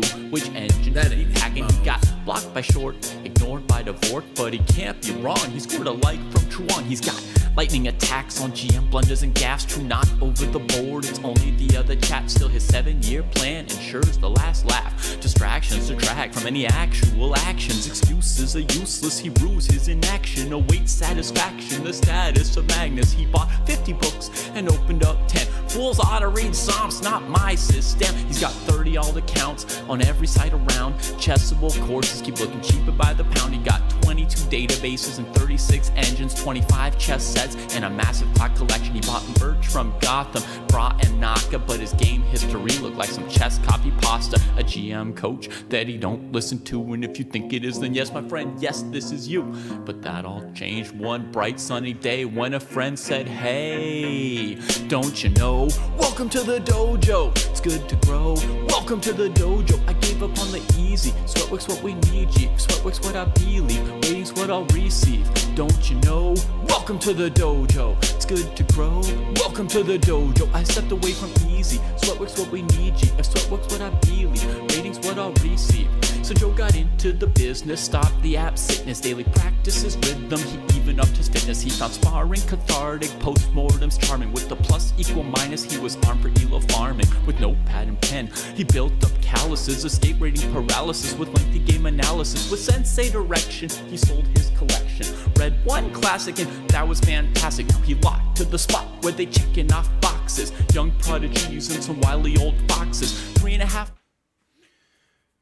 who, which engine that he hacking. He got blocked by short, ignored by Dvorak, but he can't be wrong. He scored a like from Truong. He's got lightning attacks on GM blunders and gaffes. True, not over the board. It's only the other chat. Still, his 7-year plan ensures the last laugh. Distractions detract from any actual actions. Excuses are useless. He rues his inaction. Awaits satisfaction. The status of Magnus. He bought 50 books and opened up 10. Fools ought to read Psalms, not my system. He's got 30 alt accounts on every site around. Chessable courses keep looking cheaper by the pound. He got 22 databases and 36 engines, 25 chess sets, and a massive clock collection. He bought merch from Gotham, Bra and Naka, but his game history looked like some chess copy pasta. A GM coach that he don't listen to, and if you think it is, then yes, my friend, yes, this is you. But that all changed one bright sunny day when a friend said, hey, don't you know? Welcome to the dojo. It's good to grow. Welcome to the dojo. I gave up on the easy. Sweatwork's what we need, G. Sweatwork's what I believe. Waiting's what I'll receive. Don't you know? Welcome to the dojo. It's good to grow. Welcome to the dojo. I stepped away from easy. Sweatwork's what we need, G. If sweatwork's what I believe. Waiting's what I'll receive. So Joe got into the business, stopped the app sickness, daily practices, rhythm, he even upped his fitness. He found sparring cathartic, postmortems charming. With the plus equal minus, he was armed for ELO farming. With notepad and pen, he built up calluses, escape rating paralysis with lengthy game analysis. With sensei direction, he sold his collection. Read one classic and that was fantastic. Now he locked to the spot where they checking off boxes. Young prodigies and some wily old foxes. 3.5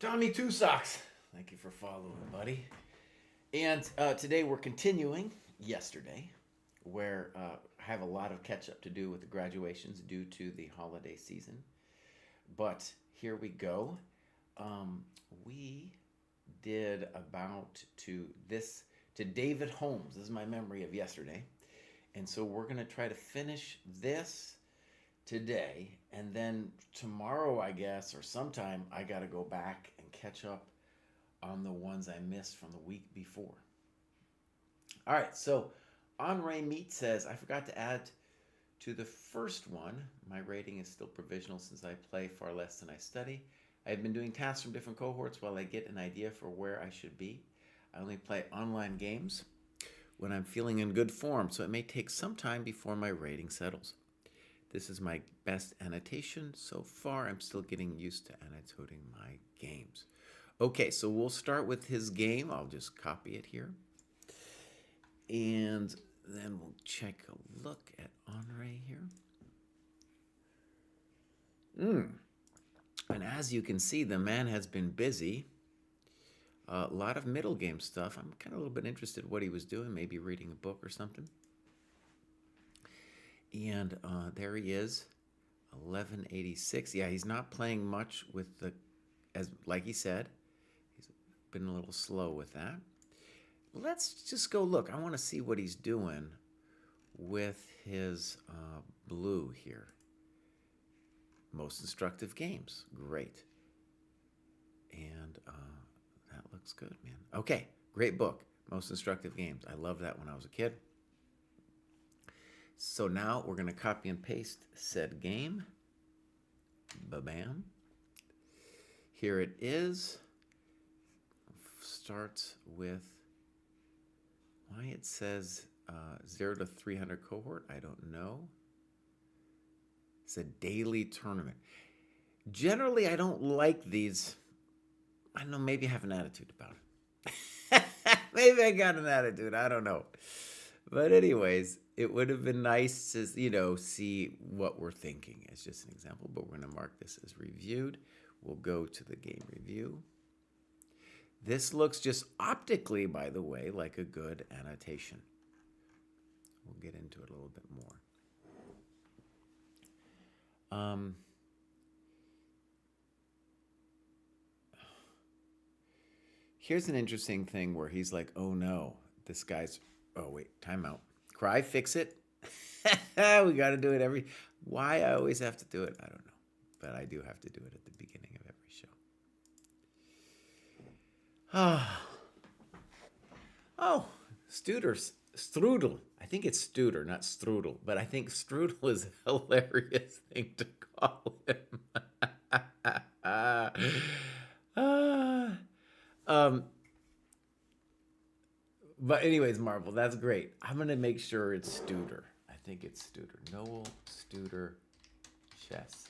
Tommy Two Socks, thank you for following, buddy. And today we're continuing yesterday, where I have a lot of catch up to do with the graduations due to the holiday season. But here we go. We did about to David Holmes. This is my memory of yesterday. And so we're going to try to finish this today, and then tomorrow, I guess, or sometime, I got to go back and catch up on the ones I missed from the week before. All right, so Henri Meat says, I forgot to add to the first one. My rating is still provisional since I play far less than I study. I've been doing tasks from different cohorts while I get an idea for where I should be. I only play online games when I'm feeling in good form, so it may take some time before my rating settles. This is my best annotation so far. I'm still getting used to annotating my games. Okay, so we'll start with his game. I'll just copy it here. And then we'll take a look at Henri here. And as you can see, the man has been busy. A lot of middle game stuff. I'm kind of a little bit interested in what he was doing, maybe reading a book or something. And there he is, 1186. Yeah, he's not playing much with like he said, he's been a little slow with that. Let's just go look. I want to see what he's doing with his blue here. Most instructive games, great. And that looks good, man. Okay, great book, Most Instructive Games. I loved that when I was a kid. So now we're going to copy and paste said game. Ba-bam. Here it is. Starts with why it says 0 to 300 cohort. I don't know. It's a daily tournament. Generally, I don't like these. I don't know. Maybe I have an attitude about it. Maybe I got an attitude. I don't know. But anyways, it would have been nice to, see what we're thinking. It's just an example, but we're going to mark this as reviewed. We'll go to the game review. This looks just optically, by the way, like a good annotation. We'll get into it a little bit more. Here's an interesting thing where he's like, oh no, this guy's, oh wait, timeout. Cry, fix it. We got to do it why I always have to do it, I don't know. But I do have to do it at the beginning of every show. Oh, Strudel. I think it's Studer, not Strudel. But I think Strudel is a hilarious thing to call him. But anyways, Marvel, that's great. I'm going to make sure it's Studer. I think it's Studer. Noel Studer Chess.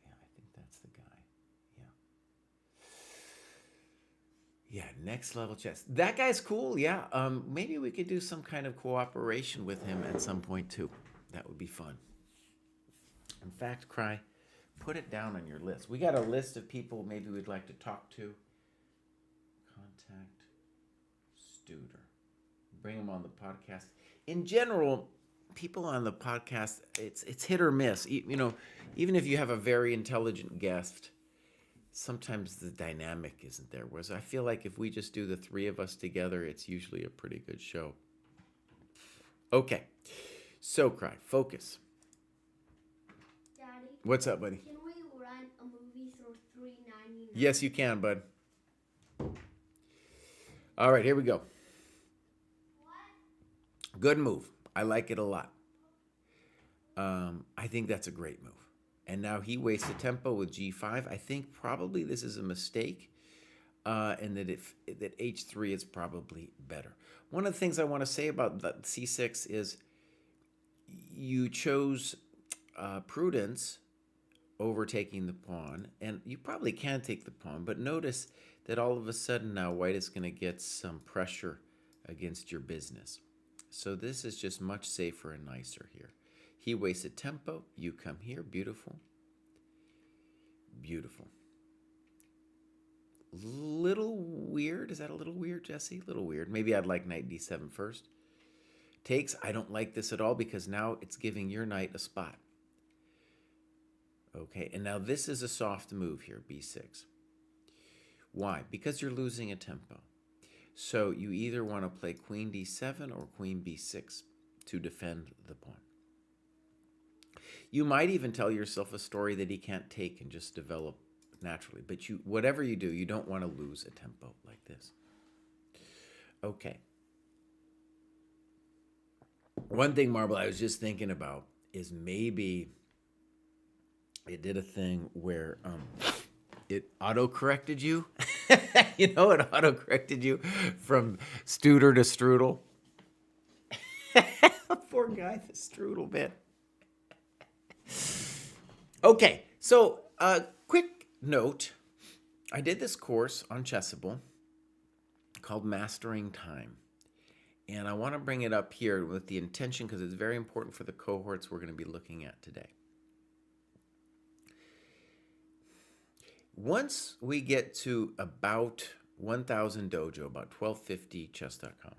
Yeah, I think that's the guy. Yeah. Yeah, next level chess. That guy's cool. Yeah. Maybe we could do some kind of cooperation with him at some point too. That would be fun. In fact, Cry, put it down on your list. We got a list of people maybe we'd like to talk to. Contact Studer. Bring him on the podcast. In general, people on the podcast, it's hit or miss. You know, even if you have a very intelligent guest, sometimes the dynamic isn't there. Whereas I feel like if we just do the three of us together, it's usually a pretty good show. Okay. So, Cry, focus. Daddy, What's up, buddy? can we rent a movie for $3.99? Yes, you can, bud. All right, here we go. What? Good move. I like it a lot. I think that's a great move. And now he wasted tempo with G5. I think probably this is a mistake, and that H3 is probably better. One of the things I want to say about the C6 is you chose prudence over taking the pawn, and you probably can take the pawn, but notice that all of a sudden now white is going to get some pressure against your business. So this is just much safer and nicer here. He wasted tempo. You come here. Beautiful. Beautiful. Little weird. Is that a little weird, Jesse? A little weird. Maybe I'd like knight d7 first. Takes. I don't like this at all because now it's giving your knight a spot. Okay, and now this is a soft move here, b6. Why? Because you're losing a tempo. So you either want to play queen d7 or queen b6 to defend the pawn. You might even tell yourself a story that he can't take and just develop naturally. But whatever you do, you don't want to lose a tempo like this. Okay. One thing, Marble, I was just thinking about is maybe it did a thing where it auto-corrected you. You know, it auto-corrected you from Studer to Strudel. Poor guy, the Strudel bit. Okay, so quick note. I did this course on Chessable called Mastering Time. And I want to bring it up here with the intention because it's very important for the cohorts we're going to be looking at today. Once we get to about 1,000 dojo, about 1250 chess.com,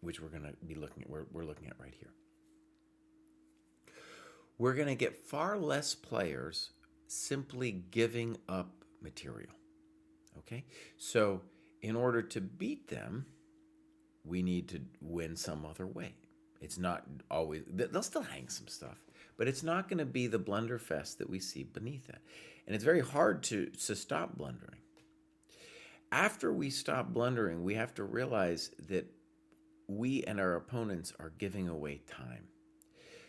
which we're going to be looking at, we're looking at right here, we're going to get far less players simply giving up material. Okay? So in order to beat them, we need to win some other way. It's not always, they'll still hang some stuff, but it's not going to be the blunderfest that we see beneath that. And it's very hard to stop blundering. After we stop blundering, we have to realize that we and our opponents are giving away time.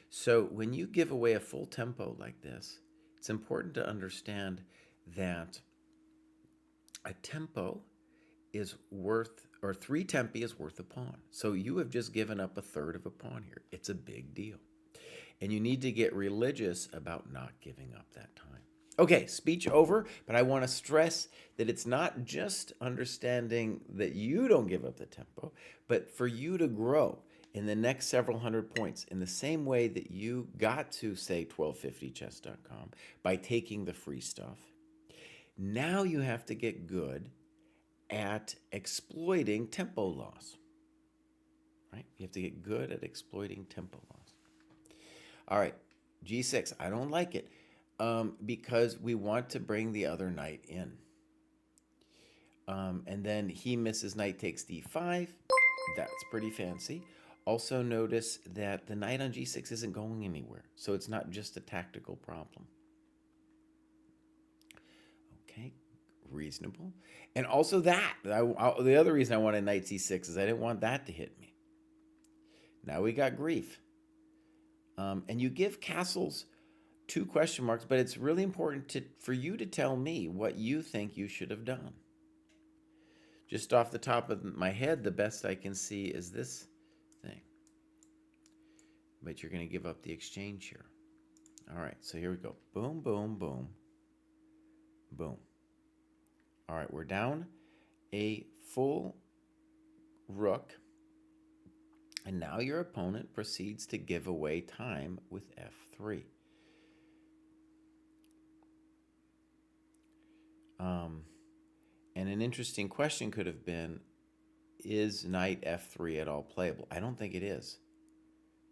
So when you give away a full tempo like this, it's important to understand that a tempo is worth, or 3 tempi is worth a pawn. So you have just given up a third of a pawn here. It's a big deal. And you need to get religious about not giving up that time. Okay, speech over, but I want to stress that it's not just understanding that you don't give up the tempo, but for you to grow in the next several hundred points in the same way that you got to, say, 1250chess.com by taking the free stuff. Now you have to get good at exploiting tempo loss, right? You have to get good at exploiting tempo loss. All right, G6, I don't like it because we want to bring the other knight in. And then he misses knight takes d5. That's pretty fancy. Also notice that the knight on G6 isn't going anywhere, so it's not just a tactical problem. Okay, reasonable. And also that, the other reason I wanted knight c6 is I didn't want that to hit me. Now we got grief. And you give castles 2 question marks, but it's really important for you to tell me what you think you should have done. Just off the top of my head, the best I can see is this thing. But you're going to give up the exchange here. All right, so here we go. Boom, boom, boom, boom. All right, we're down a full rook. And now your opponent proceeds to give away time with f3. And an interesting question could have been, is knight f3 at all playable? I don't think it is,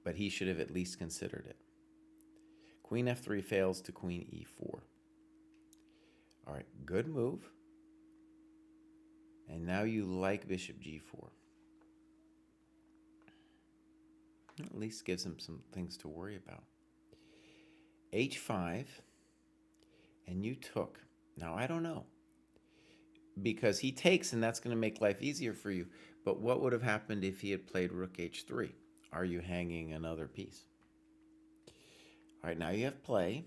but he should have at least considered it. Queen f3 fails to queen e4. All right, good move. And now you like bishop g4. At least gives him some things to worry about. h5, and you took. Now, I don't know, because he takes, and that's going to make life easier for you. But what would have happened if he had played rook h3? Are you hanging another piece? All right, now you have play,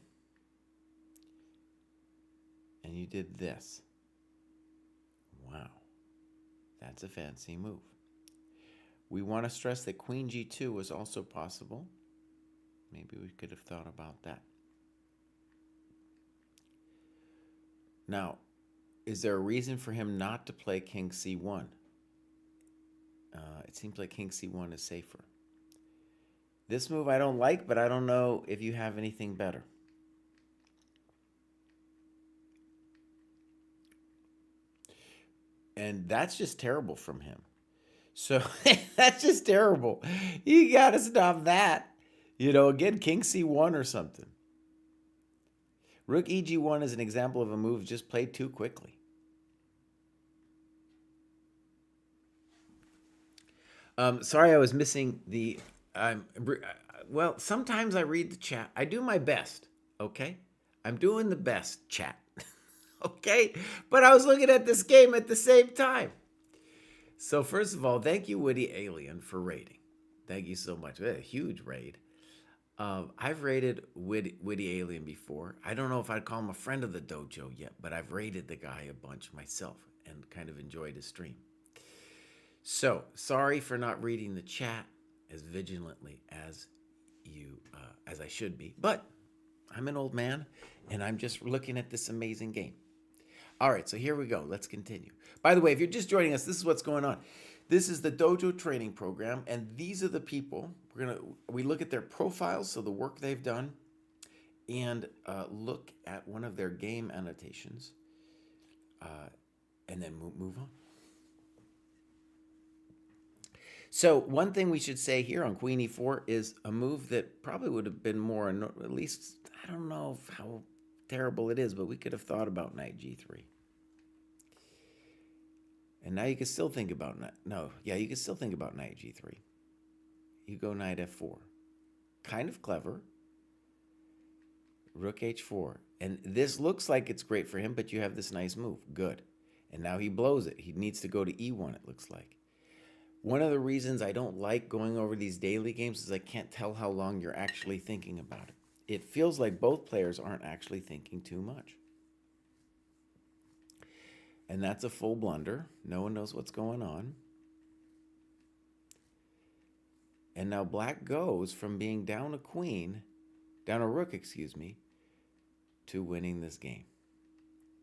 and you did this. Wow, that's a fancy move. We want to stress that queen g2 was also possible. Maybe we could have thought about that. Now, is there a reason for him not to play king c1? It seems like king c1 is safer. This move I don't like, but I don't know if you have anything better. And that's just terrible from him. So that's just terrible. You got to stop that. You know, again, king c1 or something. Rook eg1 is an example of a move just played too quickly. Sorry, I was missing the... well, sometimes I read the chat. I do my best, okay? I'm doing the best, chat. Okay? But I was looking at this game at the same time. So first of all, thank you, Witty Alien, for raiding. Thank you so much. A huge raid. I've raided Witty Alien before. I don't know if I'd call him a friend of the dojo yet, but I've raided the guy a bunch myself and kind of enjoyed his stream. So, sorry for not reading the chat as vigilantly as as I should be, but I'm an old man and I'm just looking at this amazing game. All right, so here we go. Let's continue. By the way, if you're just joining us, this is what's going on. This is the dojo training program, and these are the people. We look at their profiles, so the work they've done, and look at one of their game annotations, and then move on. So one thing we should say here on Queen e4 is a move that probably would have been more, at least, I don't know how terrible it is, but we could have thought about knight g3. And now you can still think about you can still think about knight g3. You go knight f4. Kind of clever. Rook h4. And this looks like it's great for him, but you have this nice move. Good. And now he blows it. He needs to go to e1, it looks like. One of the reasons I don't like going over these daily games is I can't tell how long you're actually thinking about it. It feels like both players aren't actually thinking too much. And that's a full blunder. No one knows what's going on. And now black goes from being down a rook, to winning this game.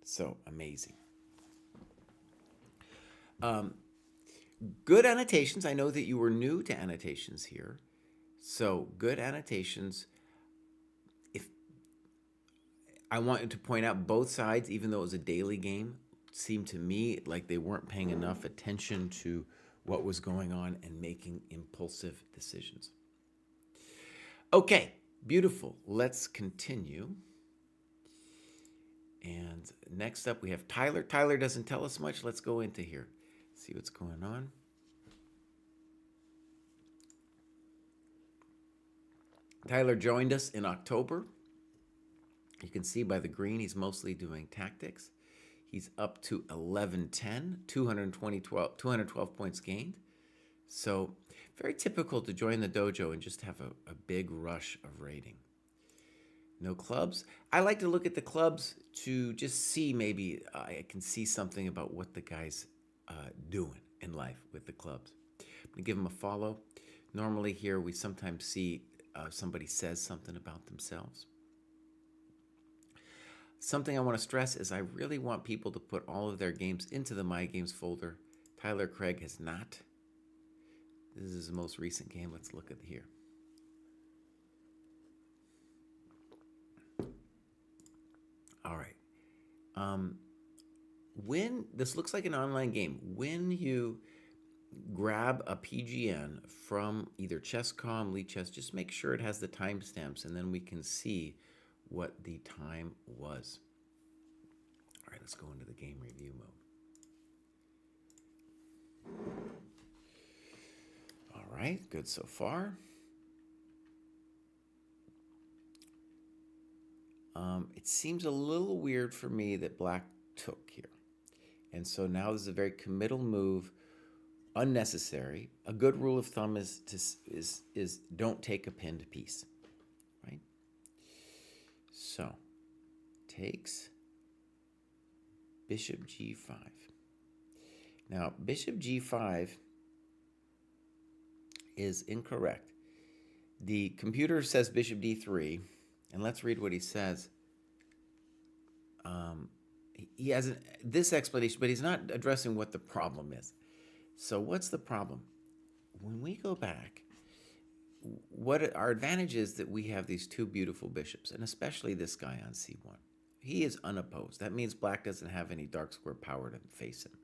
So amazing. Good annotations. I know that you were new to annotations here. So good annotations. If I wanted to point out both sides, even though it was a daily game, seemed to me like they weren't paying enough attention to what was going on and making impulsive decisions. Okay, beautiful. Let's continue. And next up we have Tyler. Tyler doesn't tell us much. Let's go into here. See what's going on. Tyler joined us in October. You can see by the green he's mostly doing tactics. He's up to 1110, 212 points gained. So very typical to join the dojo and just have a big rush of rating. No clubs. I like to look at the clubs to just see, maybe I can see something about what the guy's doing in life with the clubs. I'm going to give him a follow. Normally here we sometimes see somebody says something about themselves. Something I want to stress is I really want people to put all of their games into the My Games folder. Tyler Craig has not. This is his most recent game. Let's look at here. All right. When this looks like an online game, when you grab a PGN from either Chess.com, Lichess, just make sure it has the timestamps, and then we can see what the time was. All right, let's go into the game review mode. All right, good so far. It seems a little weird for me that black took here. And so now this is a very committal move, unnecessary. A good rule of thumb is don't take a pinned piece, right? So, takes bishop g5. Now, bishop g5 is incorrect. The computer says bishop d3, and let's read what he says. He has this explanation, but he's not addressing what the problem is. So what's the problem? When we go back, what our advantage is that we have these two beautiful bishops, and especially this guy on c1. He is unopposed. That means black doesn't have any dark square power to face him.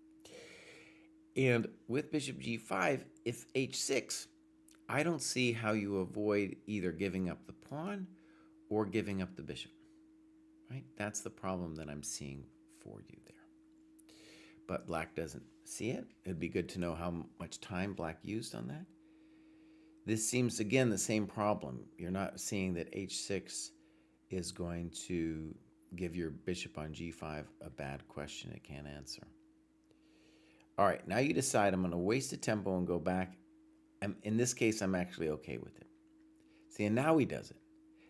And with bishop g5, if h6, I don't see how you avoid either giving up the pawn or giving up the bishop. Right? That's the problem that I'm seeing for you there. But black doesn't see it. It'd be good to know how much time black used on that. This seems, again, the same problem. You're not seeing that h6 is going to give your bishop on g5 a bad question it can't answer. All right, now you decide I'm going to waste a tempo and go back. And in this case, I'm actually okay with it. See, and now he does it.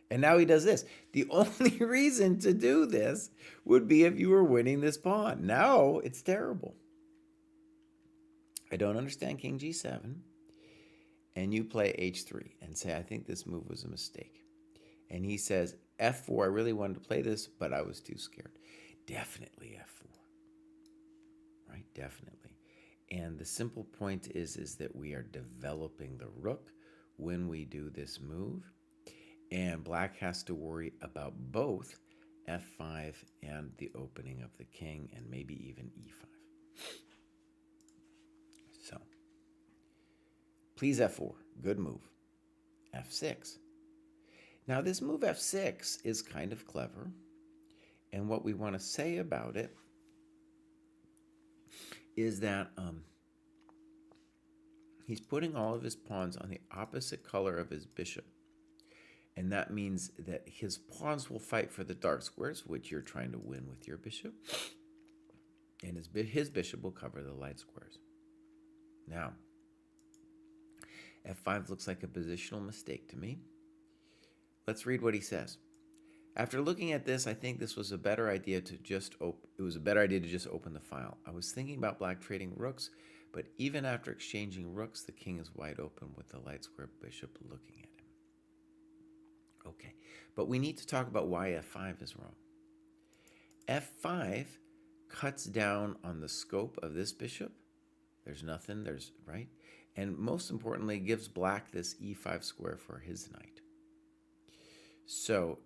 And now he does this. The only reason to do this would be if you were winning this pawn. Now it's terrible. I don't understand king g7. And you play h3 and say, I think this move was a mistake. And he says, f4, I really wanted to play this, but I was too scared. Definitely f4. Right? Definitely. And the simple point is that we are developing the rook when we do this move. And black has to worry about both f5 and the opening of the king, and maybe even e5. So, please f4, good move. f6. Now this move f6 is kind of clever, and what we want to say about it is that he's putting all of his pawns on the opposite color of his bishop. And that means that his pawns will fight for the dark squares, which you're trying to win with your bishop. And his bishop will cover the light squares. Now, f5 looks like a positional mistake to me. Let's read what he says. After looking at this, I think this was a better idea to just open the file. I was thinking about black trading rooks, but even after exchanging rooks, the king is wide open with the light square bishop looking at him. Okay, but we need to talk about why f5 is wrong. f5 cuts down on the scope of this bishop. There's nothing, right? And most importantly, gives black this e5 square for his knight. So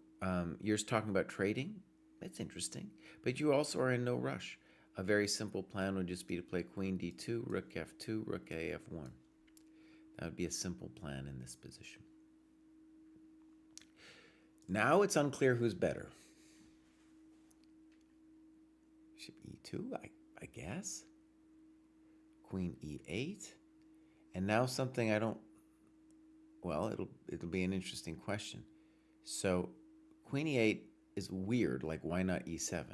you're talking about trading. That's interesting. But you also are in no rush. A very simple plan would just be to play queen d2, rook f2, rook a f1. That would be a simple plan in this position. Now it's unclear who's better. Bishop e2, I guess. Queen e8. And now something it'll be an interesting question. So queen e8 is weird, like why not e7?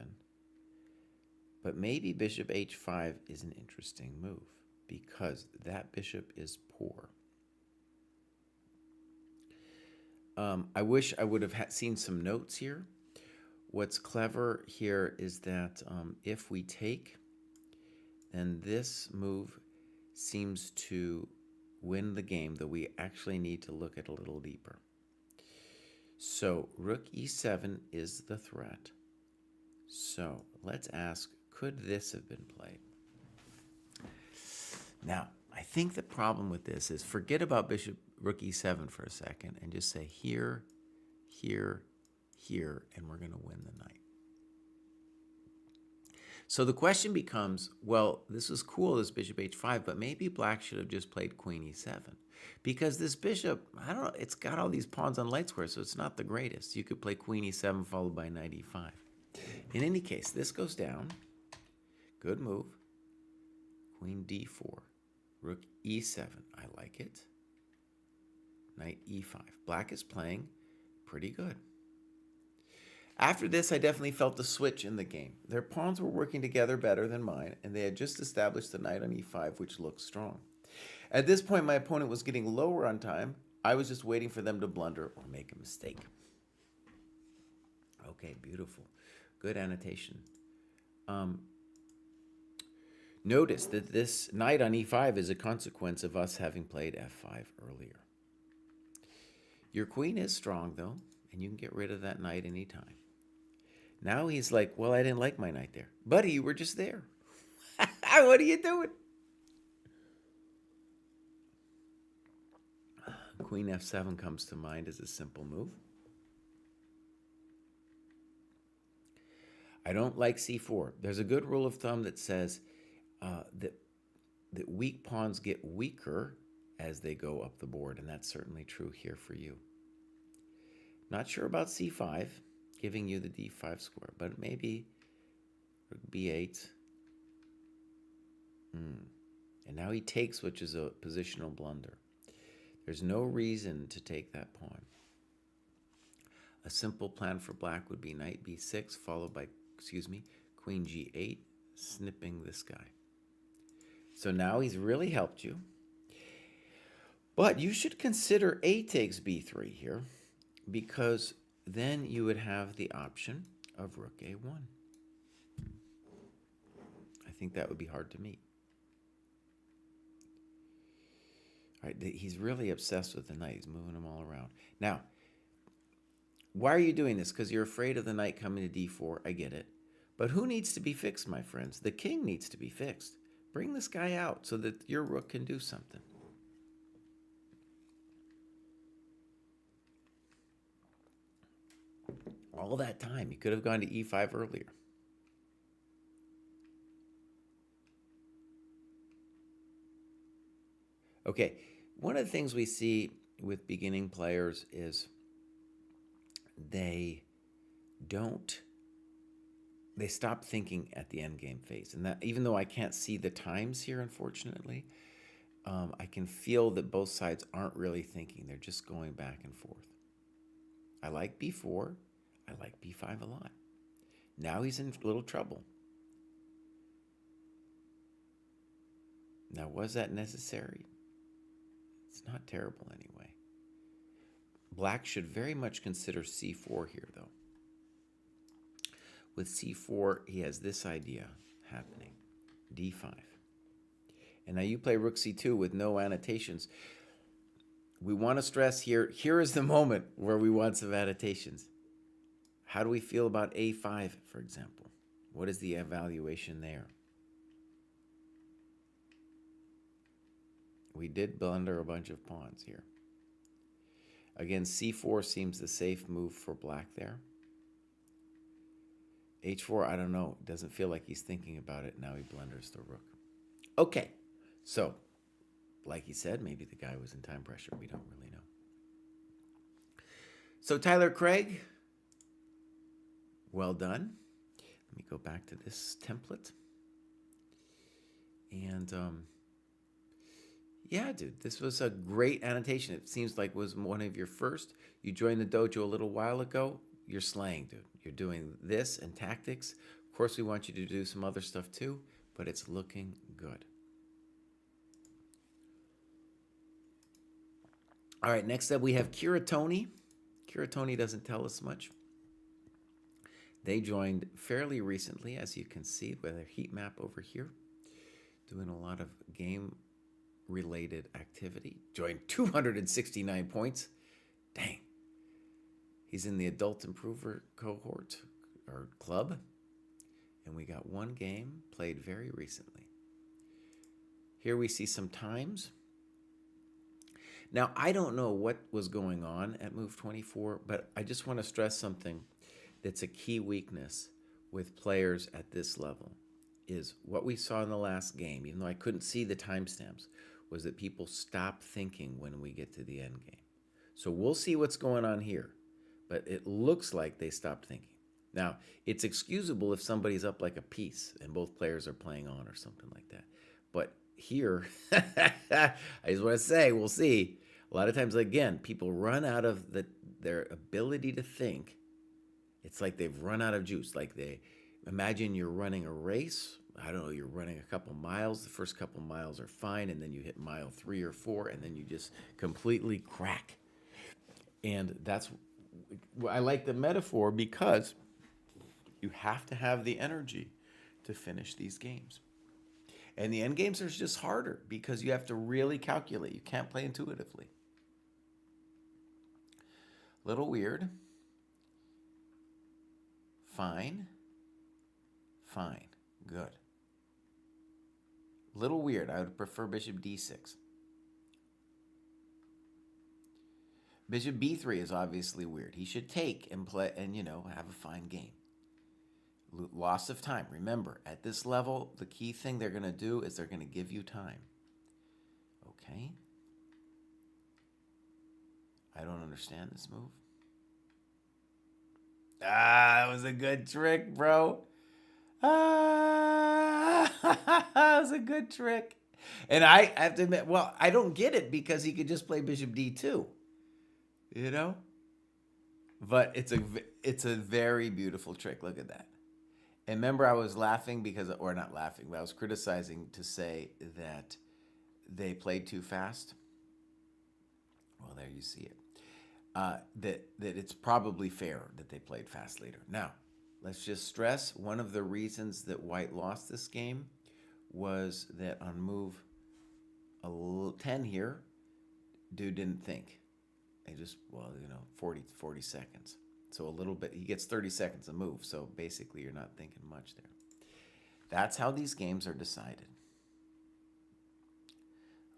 But maybe bishop h5 is an interesting move because that bishop is poor. I wish I would have seen some notes here. What's clever here is that if we take, then this move seems to win the game, though we actually need to look at a little deeper. So rook e7 is the threat. So let's ask, could this have been played? Now, I think the problem with this is forget about rook e7 for a second and just say here, here, here, and we're going to win the knight. So the question becomes, well, this is cool, this bishop h5, but maybe black should have just played queen e7. Because this bishop, I don't know, it's got all these pawns on light squares, so it's not the greatest. You could play queen e7 followed by knight e5. In any case, this goes down. Good move. Queen d4. Rook e7. I like it. Knight e5. Black is playing pretty good. After this, I definitely felt the switch in the game. Their pawns were working together better than mine, and they had just established the knight on e5, which looked strong. At this point, my opponent was getting lower on time. I was just waiting for them to blunder or make a mistake. Okay, beautiful. Good annotation. Notice that this knight on e5 is a consequence of us having played f5 earlier. Your queen is strong, though, and you can get rid of that knight anytime. Now he's like, well, I didn't like my knight there. Buddy, you were just there. What are you doing? Queen f7 comes to mind as a simple move. I don't like c4. There's a good rule of thumb that says that weak pawns get weaker as they go up the board, and that's certainly true here for you. Not sure about c5, giving you the d5 square, but maybe b8. And now he takes, which is a positional blunder. There's no reason to take that pawn. A simple plan for black would be knight b6 followed by, queen g8, snipping this guy. So now he's really helped you. But you should consider a takes b3 here, because then you would have the option of rook a1. I think that would be hard to meet. All right, he's really obsessed with the knight. He's moving them all around. Now, why are you doing this? Because you're afraid of the knight coming to d4. I get it. But who needs to be fixed, my friends? The king needs to be fixed. Bring this guy out so that your rook can do something. All that time, you could have gone to e5 earlier. Okay, one of the things we see with beginning players is they stop thinking at the endgame phase. And that, even though I can't see the times here, unfortunately, I can feel that both sides aren't really thinking. They're just going back and forth. I like b4. I like b5 a lot. Now he's in a little trouble. Now, was that necessary? It's not terrible anyway. Black should very much consider c4 here, though. With c4, he has this idea happening, d5. And now you play rook c2 with no annotations. We want to stress here is the moment where we want some annotations. How do we feel about a5, for example? What is the evaluation there? We did blunder a bunch of pawns here. Again, c4 seems the safe move for black there. h4, I don't know. It doesn't feel like he's thinking about it. Now he blunders the rook. Okay, so like he said, maybe the guy was in time pressure. We don't really know. So Tyler Craig, well done. Let me go back to this template. And yeah, dude, this was a great annotation. It seems like it was one of your first. You joined the dojo a little while ago. You're slaying, dude. You're doing this and tactics. Of course, we want you to do some other stuff too, but it's looking good. All right, next up we have Kira Tony. Kiratoni doesn't tell us much. They joined fairly recently, as you can see with their heat map over here, doing a lot of game-related activity. Joined 269 points. Dang. He's in the Adult Improver cohort, or club. And we got one game played very recently. Here we see some times. Now, I don't know what was going on at Move 24, but I just want to stress something that's a key weakness with players at this level is what we saw in the last game, even though I couldn't see the timestamps, was that people stop thinking when we get to the end game. So we'll see what's going on here, but it looks like they stopped thinking. Now, it's excusable if somebody's up like a piece and both players are playing on or something like that. But here, I just want to say, we'll see. A lot of times, again, people run out of their ability to think. It's like they've run out of juice. Like imagine you're running a race. I don't know, you're running a couple miles. The first couple miles are fine, and then you hit mile 3 or 4, and then you just completely crack. And I like the metaphor because you have to have the energy to finish these games. And the end games are just harder because you have to really calculate. You can't play intuitively. Little weird. Fine. Fine. Good. Little weird. I would prefer bishop d6. Bishop b3 is obviously weird. He should take and play and, have a fine game. Loss of time. Remember, at this level, the key thing they're going to do is they're going to give you time. Okay. I don't understand this move. That was a good trick, bro. That was a good trick. And I have to admit, I don't get it because he could just play bishop d2. But it's a very beautiful trick. Look at that. And remember, I was laughing or not laughing, but I was criticizing to say that they played too fast. Well, there you see it. That it's probably fair that they played fast later. Now, let's just stress one of the reasons that White lost this game was that on move 10 here, dude didn't think. He just, 40 seconds. So a little bit, he gets 30 seconds a move. So basically, you're not thinking much there. That's how these games are decided.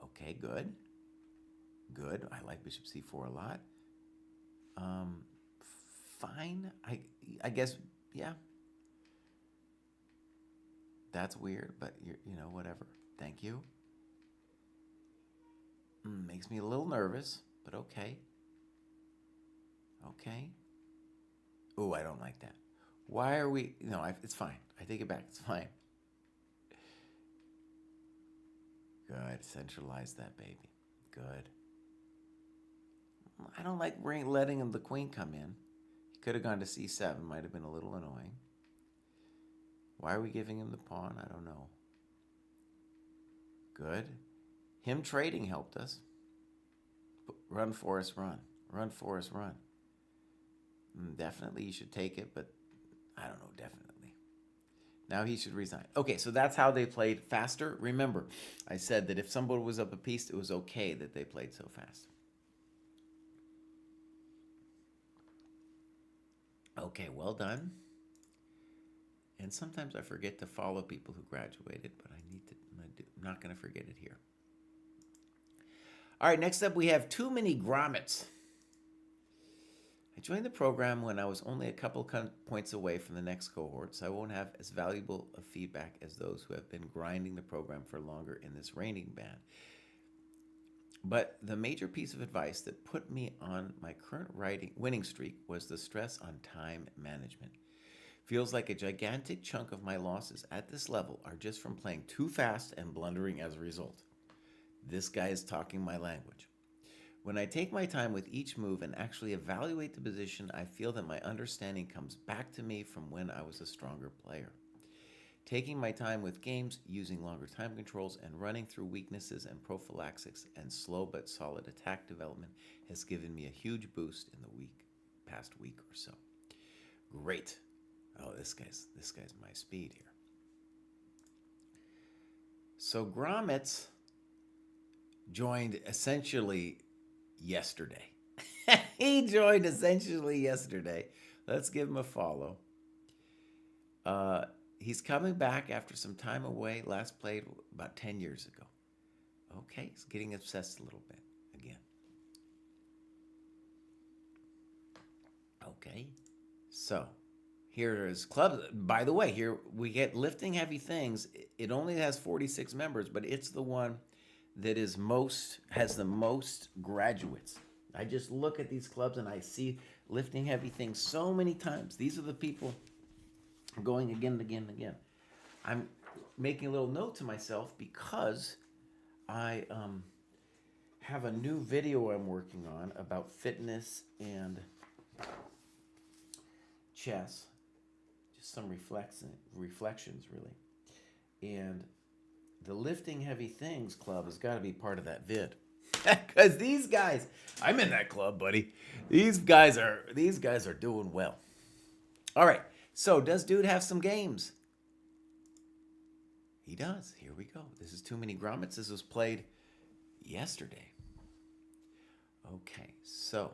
Okay, good. Good. I like bishop c4 a lot. Fine. I guess, yeah. That's weird, but whatever. Thank you. Makes me a little nervous, but okay. Okay. Oh, I don't like that. Why are we... No, it's fine. I take it back. It's fine. Good. Centralize that baby. Good. I don't like letting the queen come in. He could have gone to c7. Might have been a little annoying. Why are we giving him the pawn? I don't know. Good. Him trading helped us. Run, Forrest, run. Run, Forrest, run. Definitely you should take it, but I don't know, definitely. Now he should resign. Okay, so that's how they played faster. Remember, I said that if somebody was up a piece, it was okay that they played so fast. Okay, well done. And sometimes I forget to follow people who graduated, but I'm not going to forget it here. All right, next up we have too many grommets. I joined the program when I was only a couple points away from the next cohort, so I won't have as valuable a feedback as those who have been grinding the program for longer in this reigning band. But the major piece of advice that put me on my current winning streak was the stress on time management. Feels like a gigantic chunk of my losses at this level are just from playing too fast and blundering as a result. This guy is talking my language. When I take my time with each move and actually evaluate the position, I feel that my understanding comes back to me from when I was a stronger player. Taking my time with games, using longer time controls, and running through weaknesses and prophylaxis and slow but solid attack development has given me a huge boost in the week. past week or so. Great. Oh, this guy's my speed here. So Gromitz joined essentially yesterday. He joined essentially yesterday. Let's give him a follow. He's coming back after some time away. Last played about 10 years ago. Okay, he's getting obsessed a little bit again. Okay, so here is clubs. By the way, here we get lifting heavy things. It only has 46 members, but it's the one that has the most graduates. I just look at these clubs and I see lifting heavy things so many times. These are the people going again and again and again. I'm making a little note to myself because I have a new video I'm working on about fitness and chess. Just some reflections, really. And the Lifting Heavy Things Club has got to be part of that vid. Because these guys, I'm in that club, buddy. These guys are doing well. All right. So does dude have some games? He does. Here we go. This is Too Many Grommets. This was played yesterday. Okay. So.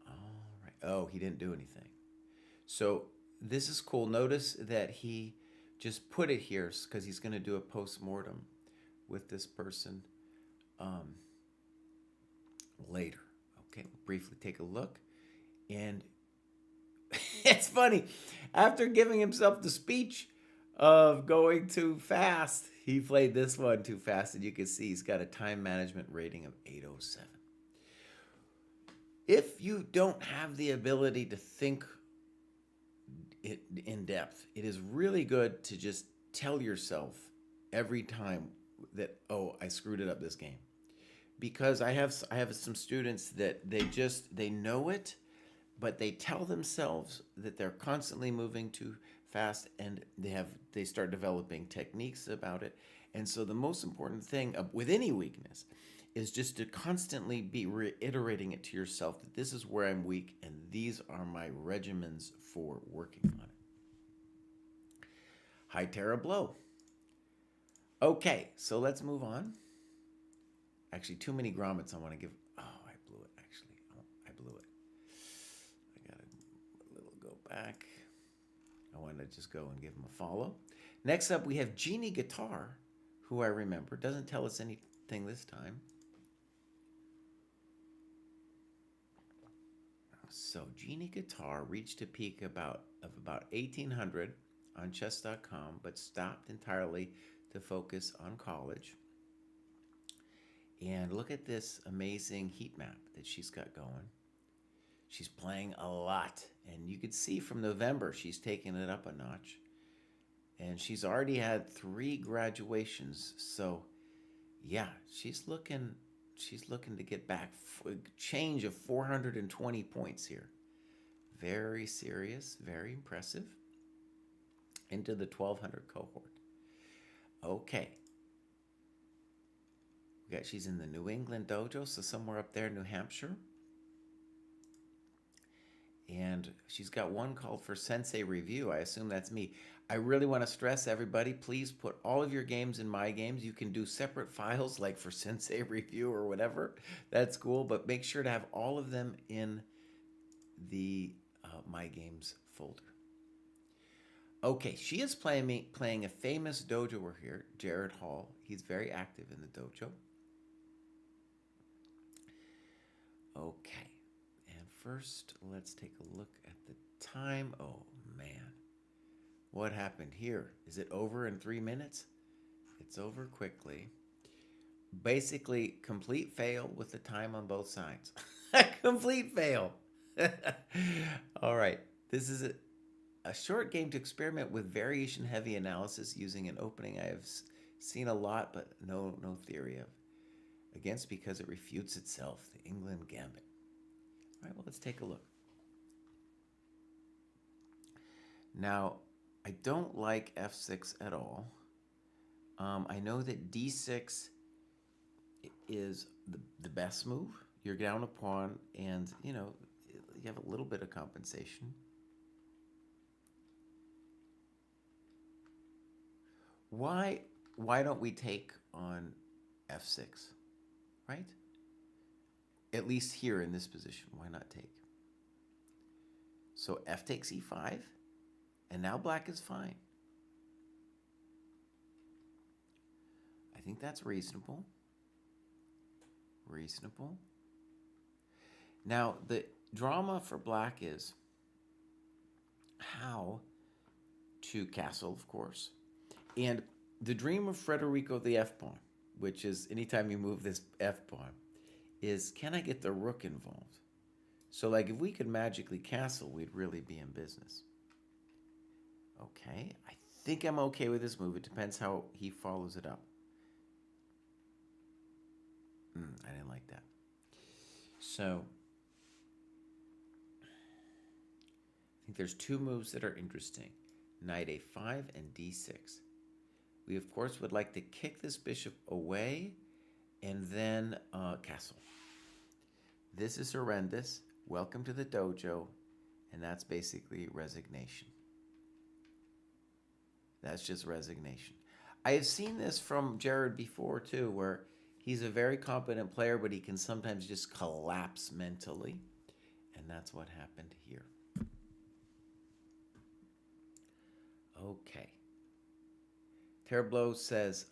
All right. Oh, he didn't do anything. So this is cool. Notice that he just put it here because he's going to do a post-mortem with this person later. Okay, we'll briefly take a look. And it's funny. After giving himself the speech of going too fast, he played this one too fast. And you can see he's got a time management rating of 807. If you don't have the ability to think it in depth, it is really good to just tell yourself every time that, oh, I screwed it up this game. Because I have some students that they know it, but they tell themselves that they're constantly moving too fast, and they start developing techniques about it. And so the most important thing with any weakness is just to constantly be reiterating it to yourself that this is where I'm weak and these are my regimens for working on it. High Terra Blow. Okay, so let's move on. Actually, too many grommets I want to give. Oh, I blew it, actually. I blew it. I got to go back. I want to just go and give him a follow. Next up, we have Genie Guitar, who I remember. Doesn't tell us anything this time. So Genie Guitar reached a peak of about 1,800 on chess.com, but stopped entirely to focus on college. And look at this amazing heat map that she's got going. She's playing a lot. And you could see from November, she's taking it up a notch. And she's already had 3 graduations. So, yeah, she's looking to get back a change of 420 points here. Very serious, very impressive. Into the 1,200 cohort. Okay. She's in the New England dojo, so somewhere up there in New Hampshire. And she's got one called for Sensei Review. I assume that's me. I really want to stress everybody, please put all of your games in My Games. You can do separate files like for Sensei Review or whatever. That's cool, but make sure to have all of them in the My Games folder. Okay, she is playing a famous dojoer here, Jared Hall. He's very active in the dojo. Okay, and first let's take a look at the time. Oh man, what happened here? Is it over in 3 minutes? It's over quickly. Basically, complete fail with the time on both sides. Complete fail. All right, this is a short game to experiment with variation-heavy analysis using an opening I have seen a lot, but no theory of. Against because it refutes itself, the England Gambit. All right, well, let's take a look. Now, I don't like f6 at all. I know that d6 is the best move. you're down a pawn, and you have a little bit of compensation. Why don't we take on f6, right? At least here in this position, why not take? So f takes e5, and now black is fine. I think that's reasonable. Reasonable. Now, the drama for black is how to castle, of course. And the dream of Federico the f-pawn, which is anytime you move this f-pawn, is can I get the rook involved? So like if we could magically castle, we'd really be in business. Okay, I think I'm okay with this move. It depends how he follows it up. I didn't like that. So I think there's two moves that are interesting. Knight a5 and d6. We, of course, would like to kick this bishop away and then castle. This is horrendous. Welcome to the dojo. And that's basically resignation. That's just resignation. I have seen this from Jared before, too, where he's a very competent player, but he can sometimes just collapse mentally. And that's what happened here. Okay. Terreblo says,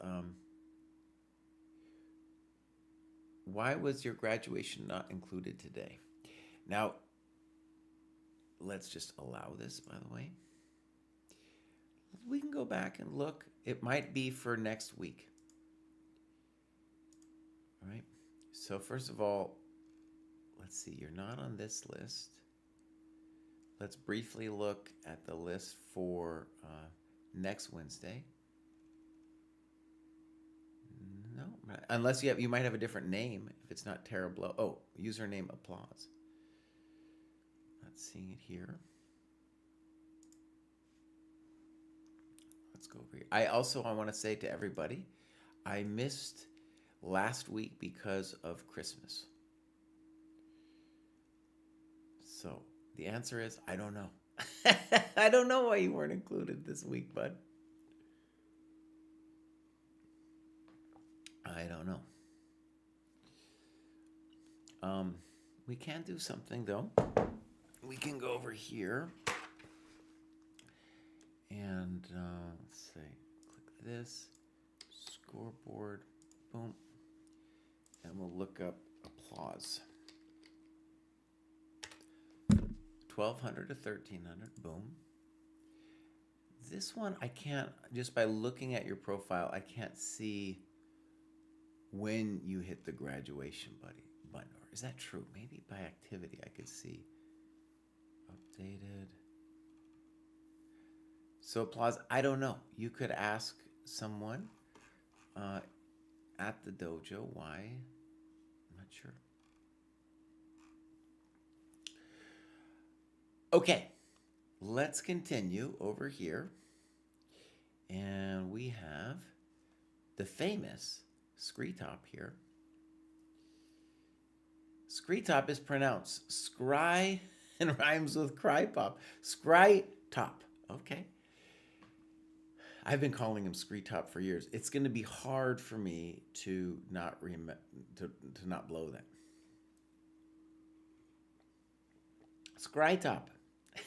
why was your graduation not included today? Now, let's just allow this, by the way. We can go back and look. It might be for next week. All right. So first of all, let's see. You're not on this list. Let's briefly look at the list for next Wednesday. No, unless you might have a different name if it's not Terreblo. Oh, username applause. Not seeing it here. Let's go over here. I want to say to everybody, I missed last week because of Christmas. So the answer is, I don't know. I don't know why you weren't included this week, bud. I don't know. We can do something, though. We can go over here. And let's see. Click this. Scoreboard. Boom. And we'll look up applause. 1200 to 1300. Boom. This one, I can't, just by looking at your profile, I can't see when you hit the graduation button. Or is that true? Maybe by activity I could see. Updated. So applause, I don't know. You could ask someone at the dojo why. I'm not sure. Okay, let's continue over here. And we have the famous Screetop here. Screetop is pronounced scry and rhymes with cry pop. Scry-top. Okay. I've been calling him Screetop for years. It's going to be hard for me to not to not blow that. Scrytop.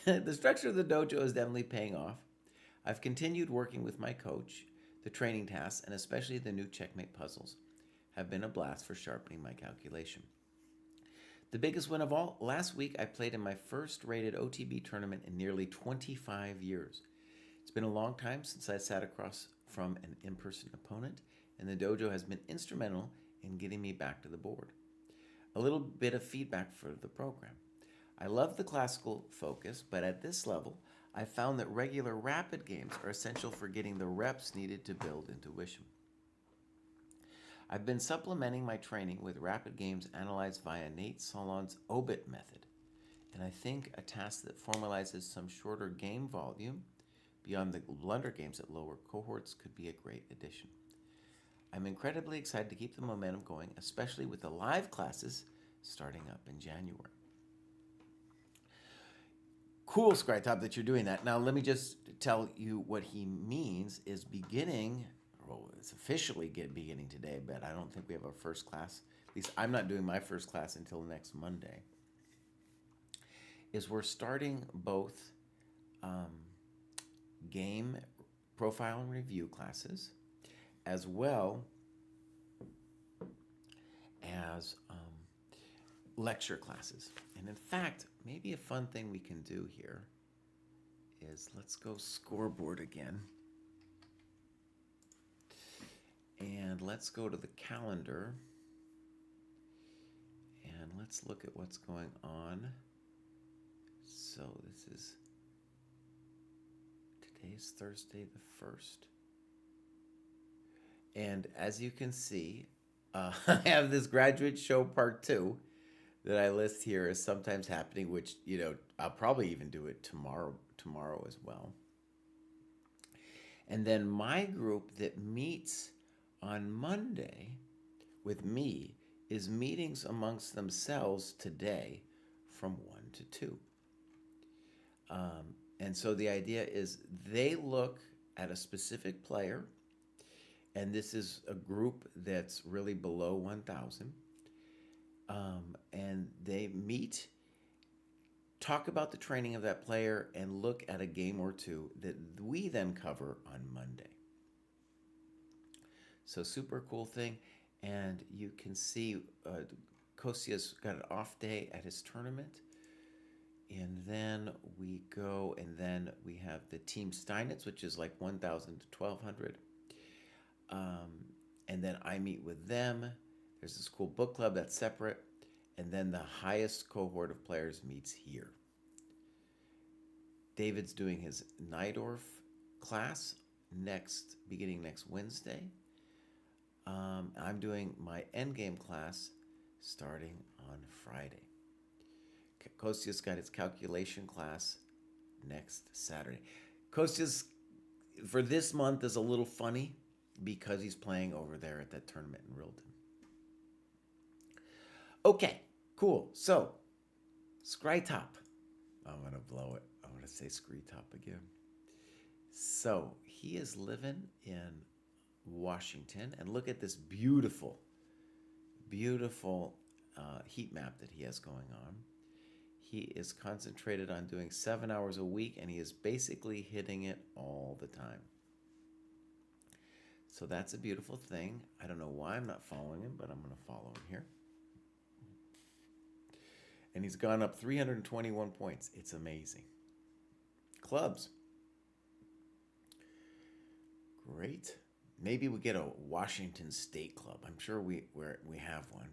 The structure of the dojo is definitely paying off. I've continued working with my coach. The training tasks, and especially the new checkmate puzzles, have been a blast for sharpening my calculation. The biggest win of all, last week I played in my first rated OTB tournament in nearly 25 years. It's been a long time since I sat across from an in-person opponent, and the dojo has been instrumental in getting me back to the board. A little bit of feedback for the program. I love the classical focus, but at this level, I found that regular rapid games are essential for getting the reps needed to build intuition. I've been supplementing my training with rapid games analyzed via Nate Solon's OBIT method, and I think a task that formalizes some shorter game volume beyond the blunder games at lower cohorts could be a great addition. I'm incredibly excited to keep the momentum going, especially with the live classes starting up in January. Cool, Scrytop, that you're doing that. Now, let me just tell you what he means is beginning, well, it's officially beginning today, but I don't think we have our first class. At least I'm not doing my first class until next Monday. Is we're starting both game profile and review classes, as well as lecture classes. And in fact, maybe a fun thing we can do here is let's go scoreboard again. And let's go to the calendar. And let's look at what's going on. So today's Thursday the 1st. And as you can see, I have this graduate show part 2 that I list here as sometimes happening, which, I'll probably even do it tomorrow as well. And then my group that meets on Monday with me is meetings amongst themselves today from 1 to 2. And so the idea is they look at a specific player, and this is a group that's really below 1,000. And they meet, talk about the training of that player, and look at a game or two that we then cover on Monday. So super cool thing. And you can see Kostya's got an off day at his tournament. And then we go, and then we have the Team Steinitz, which is like 1,000 to 1,200. And then I meet with them. There's this cool book club that's separate. And then the highest cohort of players meets here. David's doing his Najdorf class beginning next Wednesday. I'm doing my endgame class starting on Friday. Kostya's got his calculation class next Saturday. Kostya's, for this month, is a little funny because he's playing over there at that tournament in Rilton. Okay, cool. So, Scrytop. I'm going to blow it. I'm going to say Scrytop again. So, he is living in Washington. And look at this beautiful, beautiful heat map that he has going on. He is concentrated on doing 7 hours a week, and he is basically hitting it all the time. So that's a beautiful thing. I don't know why I'm not following him, but I'm going to follow him here. And he's gone up 321 points. It's amazing. Clubs. Great. Maybe we get a Washington State club. I'm sure we have one.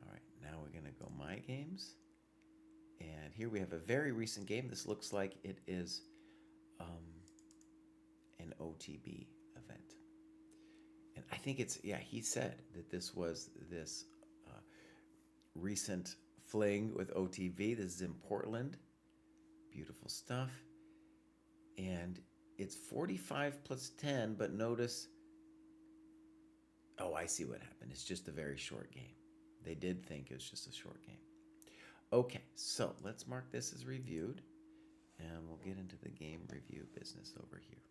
All right, now we're going to go My Games. And here we have a very recent game. This looks like it is an OTB event. And I think it's, he said that this was this recent fling with OTB. This is in Portland. Beautiful stuff. And it's 45 plus 10, but notice, oh, I see what happened. It's just a very short game. They did think it was just a short game. Okay, so let's mark this as reviewed, and we'll get into the game review business over here.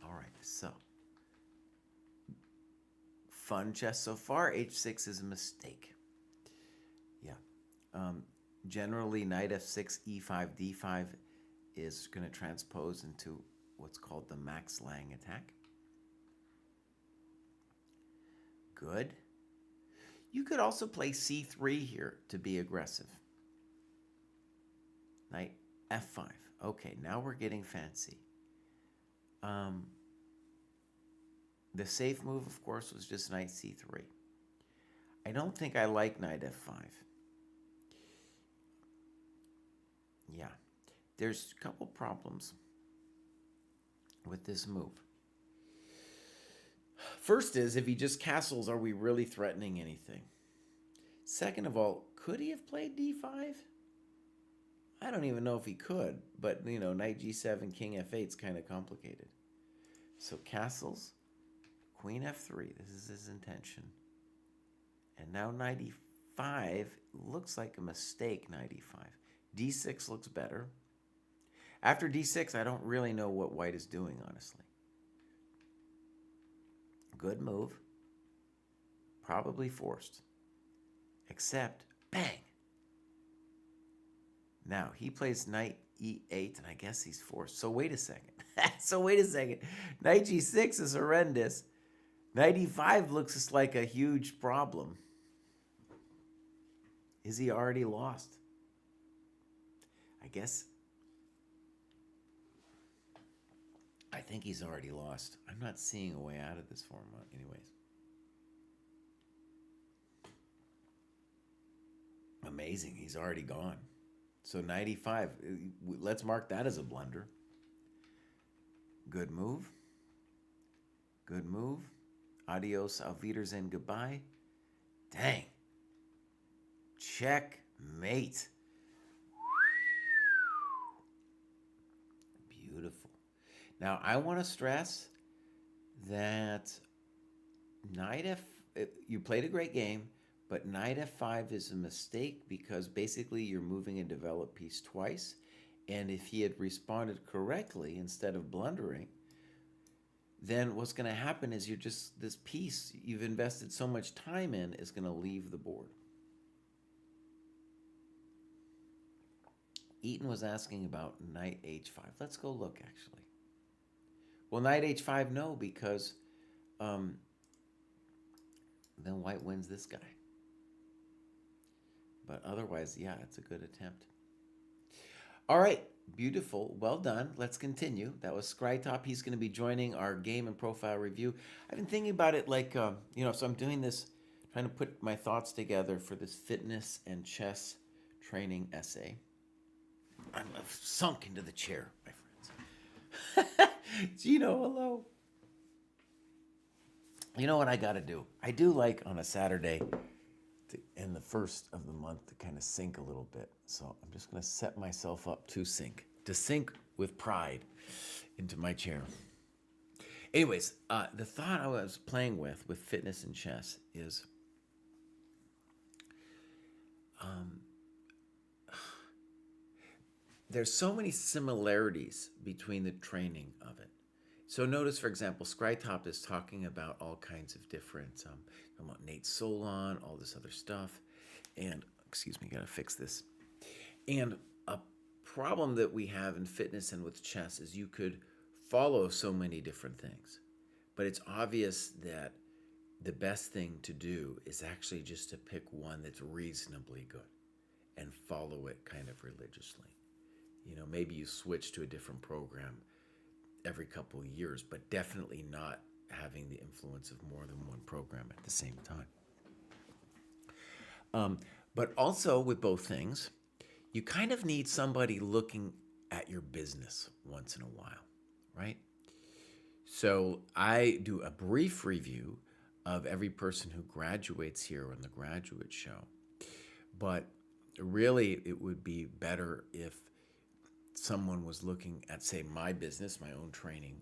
All right, so fun chess so far. H6 is a mistake. Yeah. Generally, knight f6, e5, d5 is going to transpose into what's called the Max Lang attack. Good. You could also play c3 here to be aggressive. Knight f5. Okay, now we're getting fancy. The safe move, of course, was just knight c3. I don't think I like knight f5. Yeah, there's a couple problems with this move. First is, if he just castles, are we really threatening anything? Second of all, could he have played d5? I don't even know if he could, but, knight g7, king f8 is kind of complicated. So castles, Queen F3. This is his intention. And now 95 looks like a mistake, 95. D6 looks better. After D6, I don't really know what white is doing, honestly. Good move. Probably forced. Except, bang! Now, he plays knight E8, and I guess he's forced. So wait a second. Knight G6 is horrendous. Knight E5 looks like a huge problem. Is he already lost? I guess. I think he's already lost. I'm not seeing a way out of this for him, anyways. Amazing. He's already gone. So 95, let's mark that as a blunder. Good move. Good move. Adios, auf Wiedersehen, goodbye. Dang. Checkmate. Beautiful. Now, I want to stress that you played a great game, but knight f5 is a mistake because basically you're moving a developed piece twice. And if he had responded correctly instead of blundering, then what's going to happen is this piece you've invested so much time in is going to leave the board. Eaton was asking about knight h5. Let's go look, actually. Well, knight h5, no, because then white wins this guy. But otherwise, yeah, it's a good attempt. All right, beautiful. Well done. Let's continue. That was Skrytop. He's going to be joining our game and profile review. I've been thinking about it like, so I'm doing this, trying to put my thoughts together for this fitness and chess training essay. I'm sunk into the chair, my friends. Gino, hello. You know what I got to do? I do like on a Saturday in the first of the month to kind of sink a little bit. So I'm just going to set myself up to sink with pride into my chair. Anyways, the thought I was playing with fitness and chess is there's so many similarities between the training of it. So notice, for example, Skrytop is talking about all kinds of different, about Nate Solon, all this other stuff. And, excuse me, gotta fix this. And a problem that we have in fitness and with chess is you could follow so many different things. But it's obvious that the best thing to do is actually just to pick one that's reasonably good and follow it kind of religiously. Maybe you switch to a different program every couple of years, but definitely not having the influence of more than one program at the same time. But also with both things, you kind of need somebody looking at your business once in a while, right? So I do a brief review of every person who graduates here on the graduate show, but really it would be better if someone was looking at, say, my business, my own training,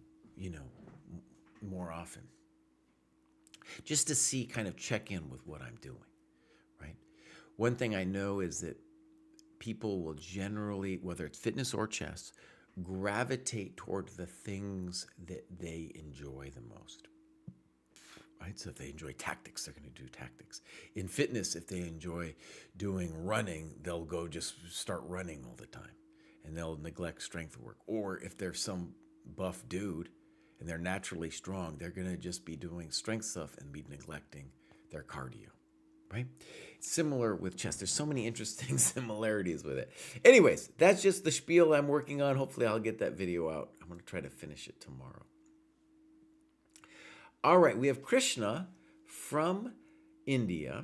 more often. Just to see, kind of check in with what I'm doing, right? One thing I know is that people will generally, whether it's fitness or chess, gravitate toward the things that they enjoy the most, right? So if they enjoy tactics, they're going to do tactics. In fitness, if they enjoy doing running, they'll go just start running all the time. And they'll neglect strength work. Or if there's some buff dude and they're naturally strong, they're going to just be doing strength stuff and be neglecting their cardio, right? Similar with chess. There's so many interesting similarities with it. Anyways, that's just the spiel I'm working on. Hopefully I'll get that video out. I'm going to try to finish it tomorrow. All right, we have Krishna from India.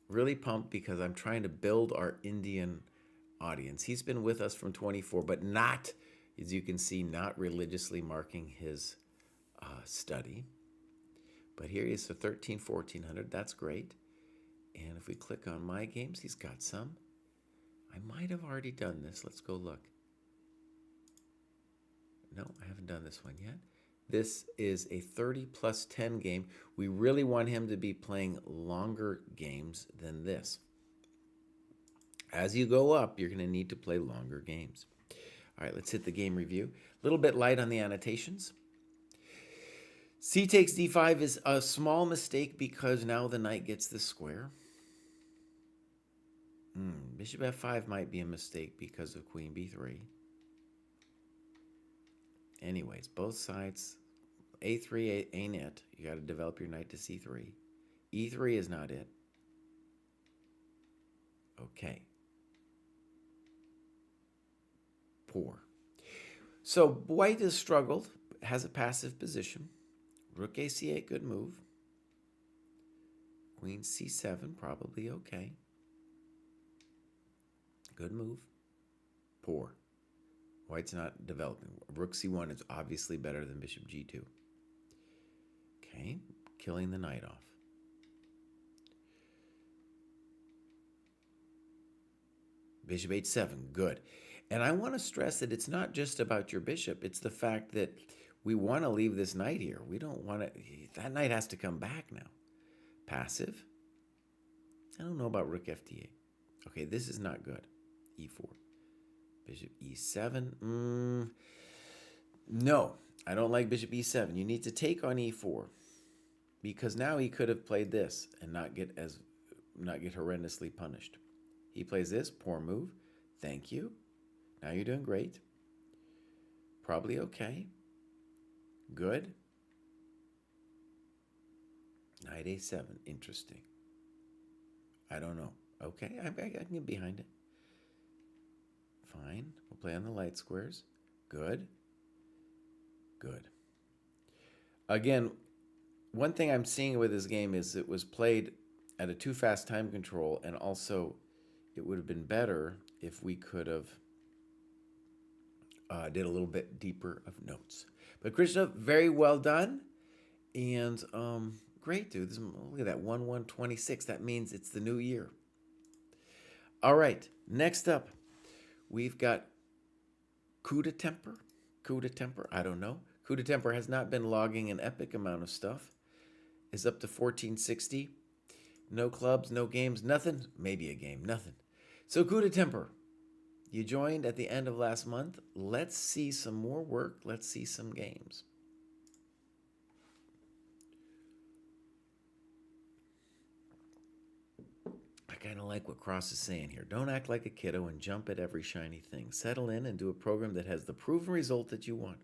Really pumped because I'm trying to build our Indian audience. He's been with us from 24, but not, as you can see, not religiously marking his study. But here he is, so 1400. That's great. And if we click on my games, he's got some. I might have already done this. Let's go look. No, I haven't done this one yet. This is a 30 plus 10 game. We really want him to be playing longer games than this. As you go up, you're going to need to play longer games. All right, let's hit the game review. A little bit light on the annotations. C takes d5 is a small mistake because now the knight gets the square. Bishop f5 might be a mistake because of queen b3. Anyways, both sides, a3 ain't it. You got to develop your knight to c3. e3 is not it. Okay. Poor. So white has struggled, has a passive position. Rook a8, good move. Queen c7, probably okay. Good move. Poor. White's not developing. Rook c1 is obviously better than bishop g2. Okay, killing the knight off. Bishop h7, good. And I want to stress that it's not just about your bishop. It's the fact that we want to leave this knight here. We don't want to. That knight has to come back now. Passive. I don't know about rook fd8. Okay, this is not good. e4. Bishop e7. No, I don't like bishop e7. You need to take on e4. Because now he could have played this and not get horrendously punished. He plays this, poor move. Thank you. Now you're doing great. Probably okay. Good. Knight a7, interesting. I don't know. Okay, I can get behind it. Fine. We'll play on the light squares. Good. Good. Again, one thing I'm seeing with this game is it was played at a too fast time control, and also it would have been better if we could have did a little bit deeper of notes. But Krishna, very well done. And great, dude. Look at that, 1126. That means it's the new year. All right, next up, we've got Coup de Temper. Coup de Temper, I don't know. Coup de Temper has not been logging an epic amount of stuff. Is up to 1460. No clubs, no games, nothing. Maybe a game, nothing. So Coup de Temper, you joined at the end of last month. Let's see some more work. Let's see some games. I kind of like what Cross is saying here. Don't act like a kiddo and jump at every shiny thing. Settle in and do a program that has the proven result that you want.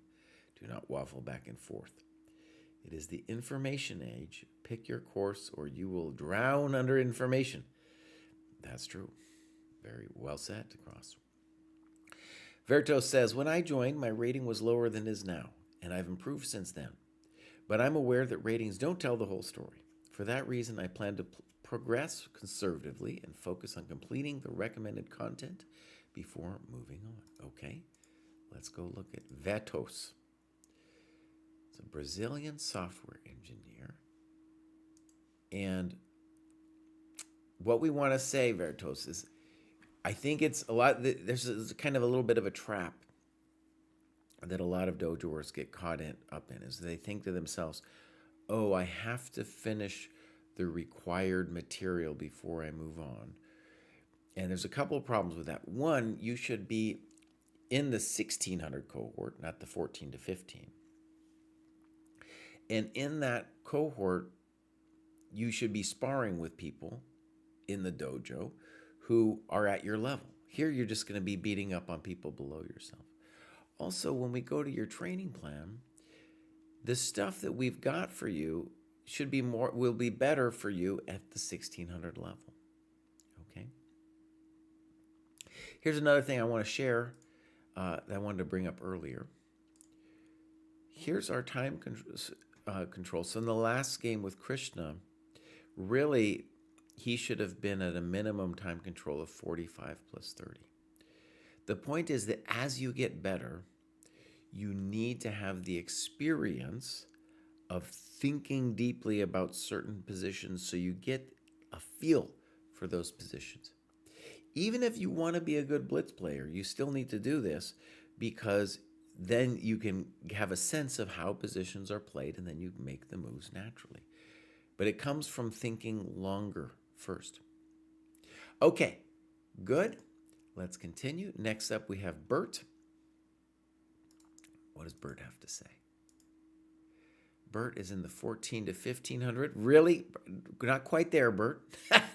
Do not waffle back and forth. It is the information age. Pick your course or you will drown under information. That's true. Very well said, Cross. Vertos says, when I joined, my rating was lower than it is now, and I've improved since then. But I'm aware that ratings don't tell the whole story. For that reason, I plan to progress conservatively and focus on completing the recommended content before moving on. Okay, let's go look at Vertos. It's a Brazilian software engineer. And what we want to say, Vertos, is I think it's a lot, there's kind of a little bit of a trap that a lot of dojoers get caught up in, is they think to themselves, oh, I have to finish the required material before I move on. And there's a couple of problems with that. One, you should be in the 1600 cohort, not the 14 to 15. And in that cohort, you should be sparring with people in the dojo who are at your level. Here, you're just going to be beating up on people below yourself. Also, when we go to your training plan, the stuff that we've got for you will be better for you at the 1600 level. Okay. Here's another thing I want to share that I wanted to bring up earlier. Here's our time control. So in the last game with Krishna, really, he should have been at a minimum time control of 45 plus 30. The point is that as you get better, you need to have the experience of thinking deeply about certain positions so you get a feel for those positions. Even if you want to be a good blitz player, you still need to do this because then you can have a sense of how positions are played, and then you make the moves naturally. But it comes from thinking longer first. Okay, good. Let's continue. Next up, we have Bert. What does Bert have to say? Bert is in the 14 to 1500. Really? Not quite there, Bert.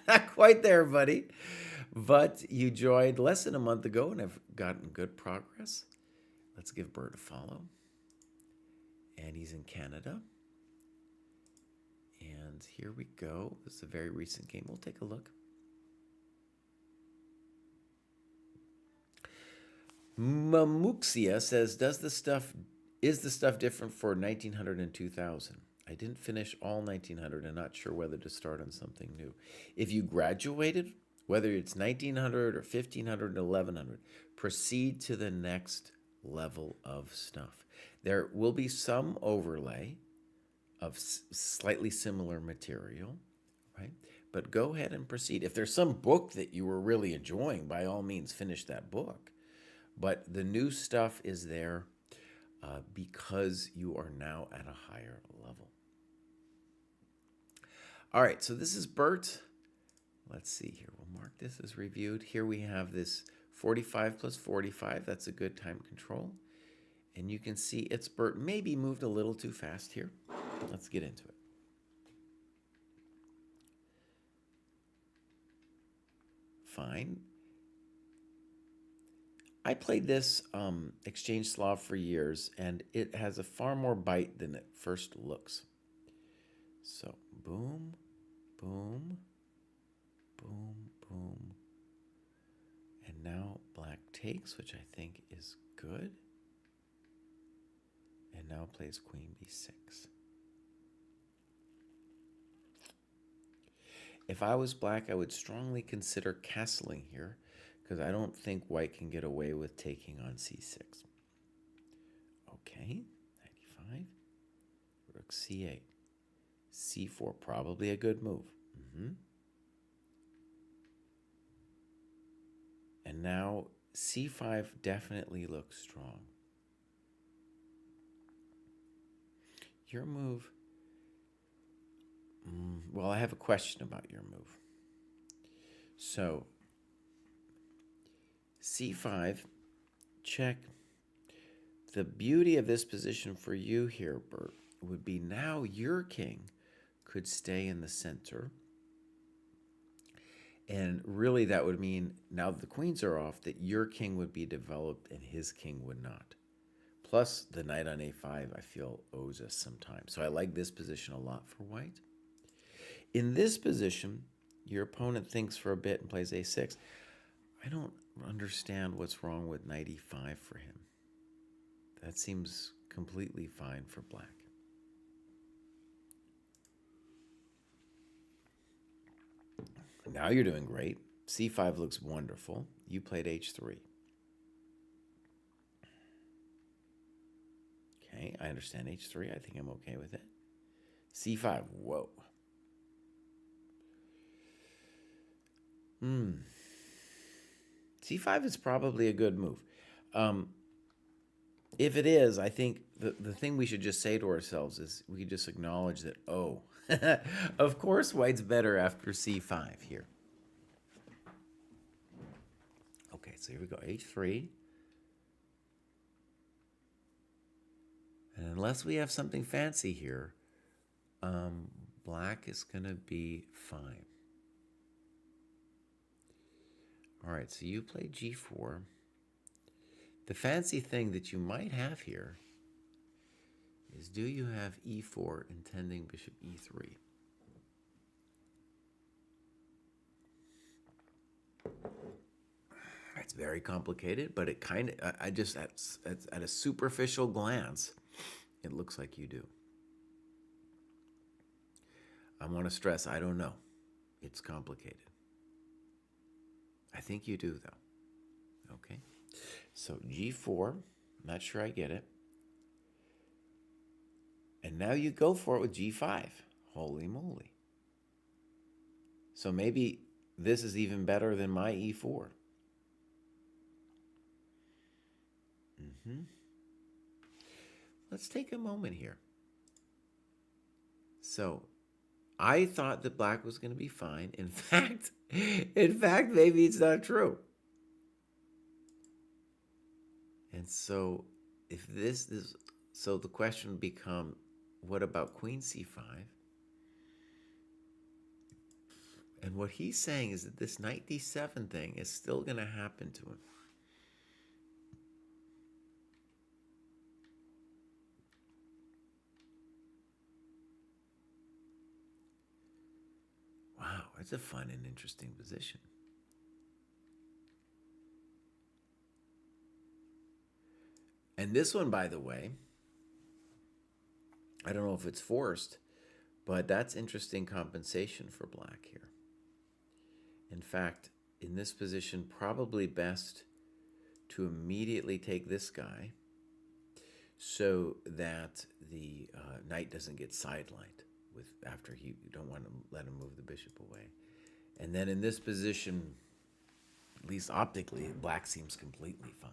Not quite there, buddy. But you joined less than a month ago and have gotten good progress. Let's give Bert a follow. And he's in Canada. And here we go. It's a very recent game. We'll take a look. Mamuxia says, is the stuff different for 1900 and 2000? I didn't finish all 1900 and not sure whether to start on something new. If you graduated, whether it's 1900 or 1500 or 1100, proceed to the next level of stuff. There will be some overlay of slightly similar material, right? But go ahead and proceed. If there's some book that you were really enjoying, by all means, finish that book. But the new stuff is there because you are now at a higher level. All right, so this is Bert. Let's see here. We'll mark this as reviewed. Here we have this 45 plus 45. That's a good time control. And you can see it's Bert maybe moved a little too fast here. Let's get into it. Fine. I played this Exchange Slav for years, and it has a far more bite than it first looks. So, boom, boom, boom, boom. And now black takes, which I think is good. And now plays queen b6. If I was black, I would strongly consider castling here, because I don't think white can get away with taking on c6. Okay, 95. Rook c8. c4, probably a good move. And now c5 definitely looks strong. Your move, well, I have a question about your move. So, c5, check. The beauty of this position for you here, Bert, would be now your king could stay in the center. And really that would mean, now that the queens are off, that your king would be developed and his king would not. Plus, the knight on a5, I feel, owes us some time. So I like this position a lot for white. In this position, your opponent thinks for a bit and plays a6. I don't understand what's wrong with knight e5 for him. That seems completely fine for black. Now you're doing great. c5 looks wonderful. You played h3. Okay, I understand h3. I think I'm okay with it. c5, whoa. c5 is probably a good move. If it is, I think the thing we should just say to ourselves is we just acknowledge that, oh, of course white's better after c5 here. Okay, so here we go, h3. And unless we have something fancy here, black is going to be fine. All right, so you play g4. The fancy thing that you might have here is, do you have e4 intending bishop e3? It's very complicated, but it kind of, I just, at a superficial glance, it looks like you do. I want to stress, I don't know. It's complicated. I think you do, though. Okay. So g4, not sure I get it. And now you go for it with g5. Holy moly. So maybe this is even better than my e4. let's take a moment here. So I thought that black was going to be fine. In fact, maybe it's not true. And so if this is, so the question would become, what about queen c5? And what he's saying is that this knight d7 thing is still going to happen to him. Wow, it's a fun and interesting position. And this one, by the way, I don't know if it's forced, but that's interesting compensation for black here. In fact, in this position, probably best to immediately take this guy so that the knight doesn't get sidelined after you don't want to let him move the bishop away. And then in this position, at least optically, black seems completely fine.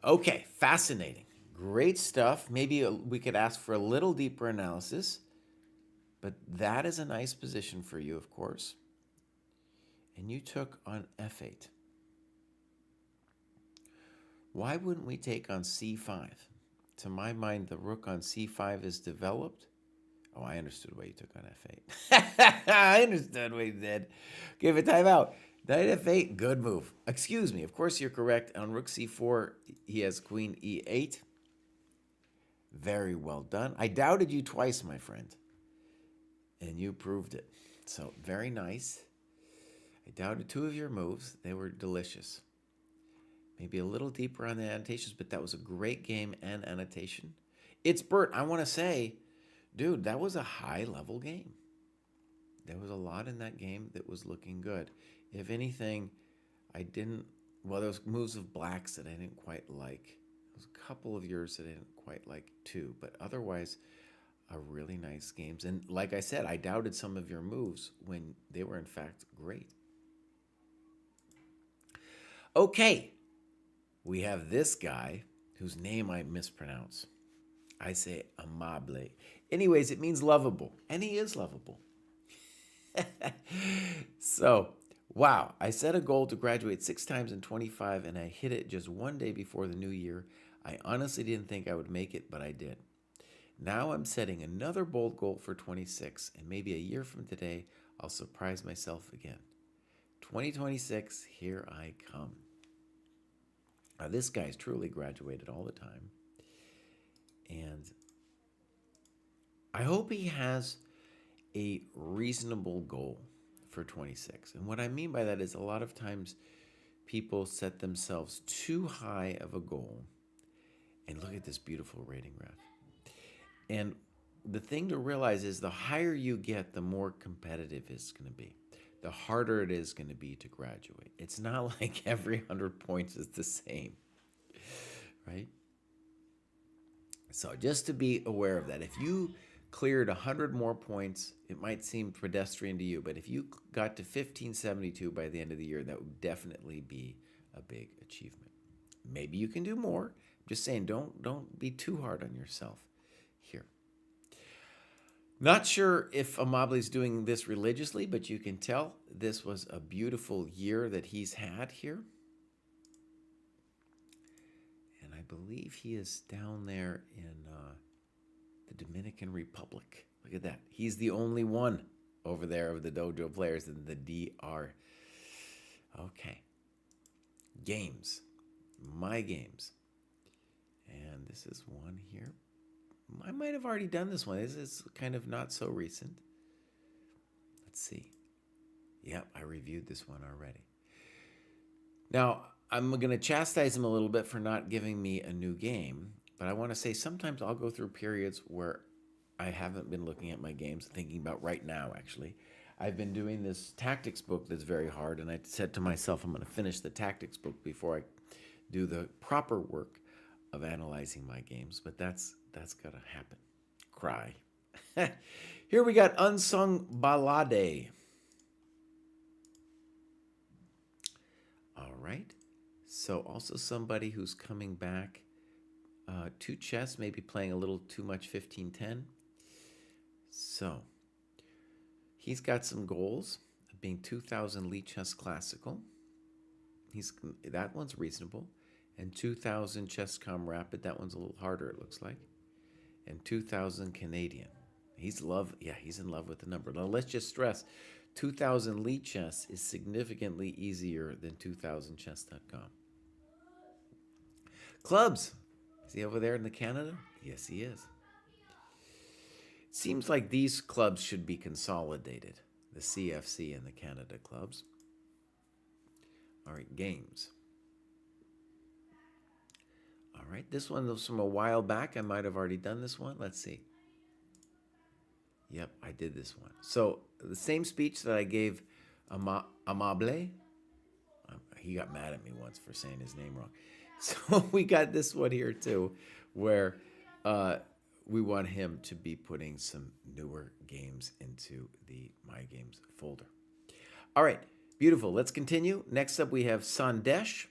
Okay, fascinating. Great stuff. Maybe we could ask for a little deeper analysis, but that is a nice position for you, of course. And you took on f8. Why wouldn't we take on c5? To my mind, the rook on c5 is developed. Oh, I understood why you took on f8. I understood what you did. Give it time out. Knight f8, good move. Excuse me, of course you're correct. On rook c4, he has queen e8. Very well done. I doubted you twice, my friend. And you proved it. So, very nice. I doubted two of your moves. They were delicious. Maybe a little deeper on the annotations, but that was a great game and annotation. It's Bert. I want to say, dude, that was a high-level game. There was a lot in that game that was looking good. If anything, well, there was moves of blacks that I didn't quite like. There was a couple of yours that I didn't quite like too, but otherwise, a really nice games. And like I said, I doubted some of your moves when they were in fact great. Okay, we have this guy whose name I mispronounce. I say amable. Anyways, it means lovable, and he is lovable. So, wow, I set a goal to graduate 6 times in 25, and I hit it just one day before the new year. I honestly didn't think I would make it, but I did. Now I'm setting another bold goal for 26, and maybe a year from today, I'll surprise myself again. 2026, here I come. Now, this guy's truly graduated all the time. And I hope he has a reasonable goal for 26. And what I mean by that is a lot of times people set themselves too high of a goal. And look at this beautiful rating graph. And the thing to realize is the higher you get, the more competitive it's going to be. The harder it is going to be to graduate. It's not like every 100 points is the same, right? So just to be aware of that, if you cleared 100 more points, it might seem pedestrian to you, but if you got to 1572 by the end of the year, that would definitely be a big achievement. Maybe you can do more. I'm just saying, don't be too hard on yourself here. Not sure if Amable's doing this religiously, but you can tell this was a beautiful year that he's had here. And I believe he is down there in the Dominican Republic. Look at that. He's the only one over there of the dojo players in the DR. Okay. Games. My games. And this is one here. I might have already done this one. This is kind of not so recent. Let's see. Yep, I reviewed this one already. Now, I'm going to chastise him a little bit for not giving me a new game, but I want to say sometimes I'll go through periods where I haven't been looking at my games, thinking about right now, actually. I've been doing this tactics book that's very hard, and I said to myself, I'm going to finish the tactics book before I do the proper work of analyzing my games, but that's got to happen. Cry. Here we got Unsung Ballade. All right. So also somebody who's coming back 2 chess, maybe playing a little too much 15-10. So he's got some goals of being 2000 Elite Chess Classical. That one's reasonable. And 2000 ChessCom Rapid. That one's a little harder, it looks like. And 2000 Canadian. He's in love with the number. Now let's just stress, 2000 Elite Chess is significantly easier than 2000chess.com. Clubs. Is he over there in the Canada? Yes, he is. It seems like these clubs should be consolidated. The CFC and the Canada clubs. All right, games. All right, this one was from a while back. I might have already done this one. Let's see. Yep, I did this one. So the same speech that I gave Amable. He got mad at me once for saying his name wrong. So we got this one here too, where we want him to be putting some newer games into the My Games folder. All right, beautiful. Let's continue. Next up, we have Sandesh.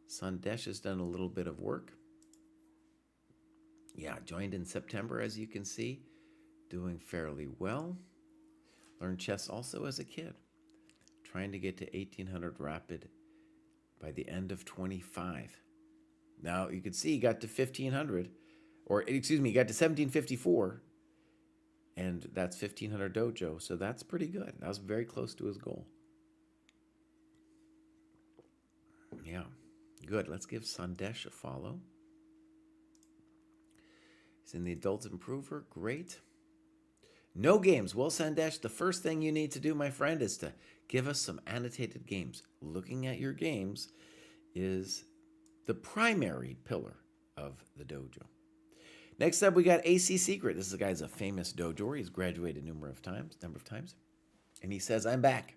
Sandesh has done a little bit of work. Yeah, joined in September, as you can see. Doing fairly well. Learned chess also as a kid. Trying to get to 1800 rapid by the end of 25. Now, you can see he got to 1500, or excuse me, he got to 1754, and that's 1500 dojo, so that's pretty good. That was very close to his goal. Yeah, good. Let's give Sandesh a follow. He's in the Adult Improver. Great. No games. Well, Sandesh, the first thing you need to do, my friend, is to give us some annotated games. Looking at your games is the primary pillar of the dojo. Next up, we got AC Secret. This guy's a famous dojoer. He's graduated a number of times. And he says, I'm back.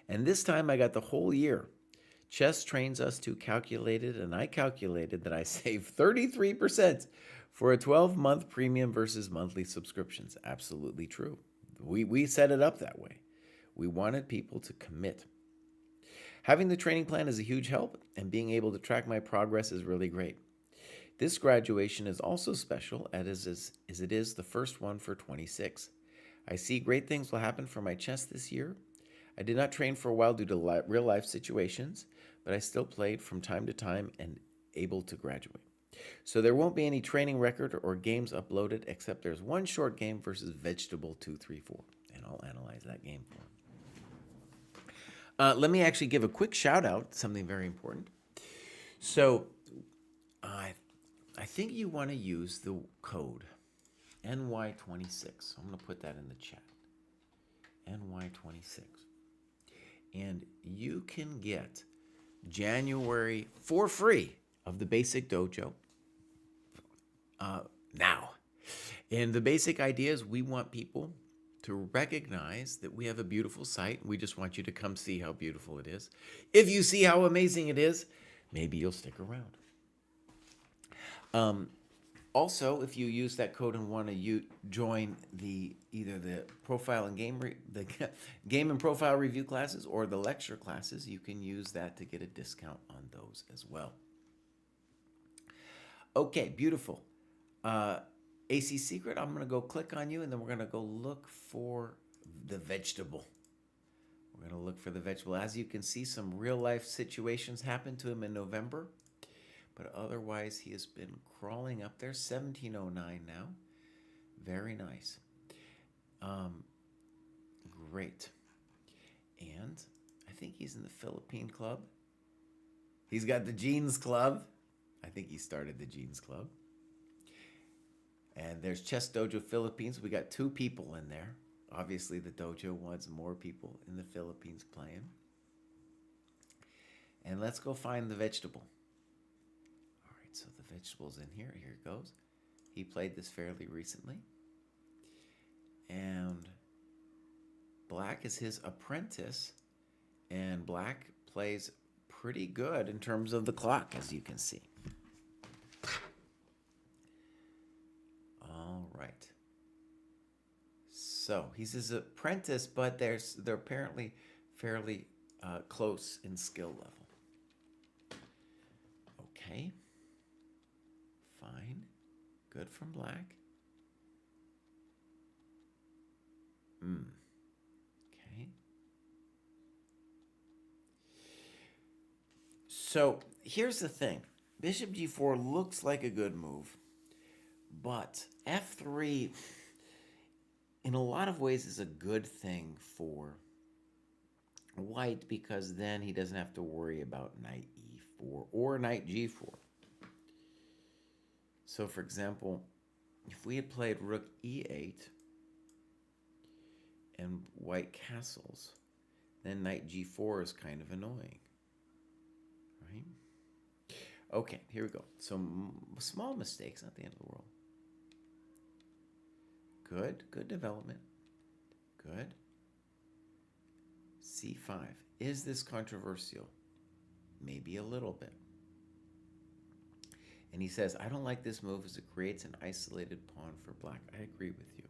And this time I got the whole year. Chess trains us to calculate it, and I calculated that I saved 33% for a 12-month premium versus monthly subscriptions. Absolutely true. We set it up that way. We wanted people to commit. Having the training plan is a huge help, and being able to track my progress is really great. This graduation is also special, as it is the first one for 26. I see great things will happen for my chess this year. I did not train for a while due to real-life situations, but I still played from time to time and able to graduate. So there won't be any training record or games uploaded, except there's one short game versus Vegetable 234, and I'll analyze that game for him. Let me actually give a quick shout-out, something very important. So I think you want to use the code NY26. I'm going to put that in the chat. NY26. And you can get January for free of the basic dojo now. And the basic idea is we want people to recognize that we have a beautiful site. We just want you to come see how beautiful it is. If you see how amazing it is, maybe you'll stick around. Also, if you use that code and want to join either the profile and the game and profile review classes or the lecture classes, you can use that to get a discount on those as well. Okay, beautiful. AC Secret, I'm going to go click on you, and then we're going to go look for the vegetable. We're going to look for the vegetable. As you can see, some real-life situations happened to him in November. But otherwise, he has been crawling up there. 1709 now. Very nice. Great. And I think he's in the Philippine Club. He's got the Jeans Club. I think he started the Jeans Club. And there's ChessDojo Philippines. We got 2 people in there. Obviously, the dojo wants more people in the Philippines playing. And let's go find the vegetable. So the vegetable's in here. Here it goes. He played this fairly recently. And Black is his apprentice. And Black plays pretty good in terms of the clock, as you can see. All right. So he's his apprentice, but they're apparently fairly close in skill level. Okay. Fine. Good from black. Okay. So here's the thing. Bishop g4 looks like a good move, but f3 in a lot of ways is a good thing for white because then he doesn't have to worry about knight e4 or knight g4. So for example, if we had played rook e8 and white castles, then knight g4 is kind of annoying, right? Okay, here we go. So small mistakes, not the end of the world. Good development. Good. c5. Is this controversial? Maybe a little bit. And he says, I don't like this move as it creates an isolated pawn for black. I agree with you.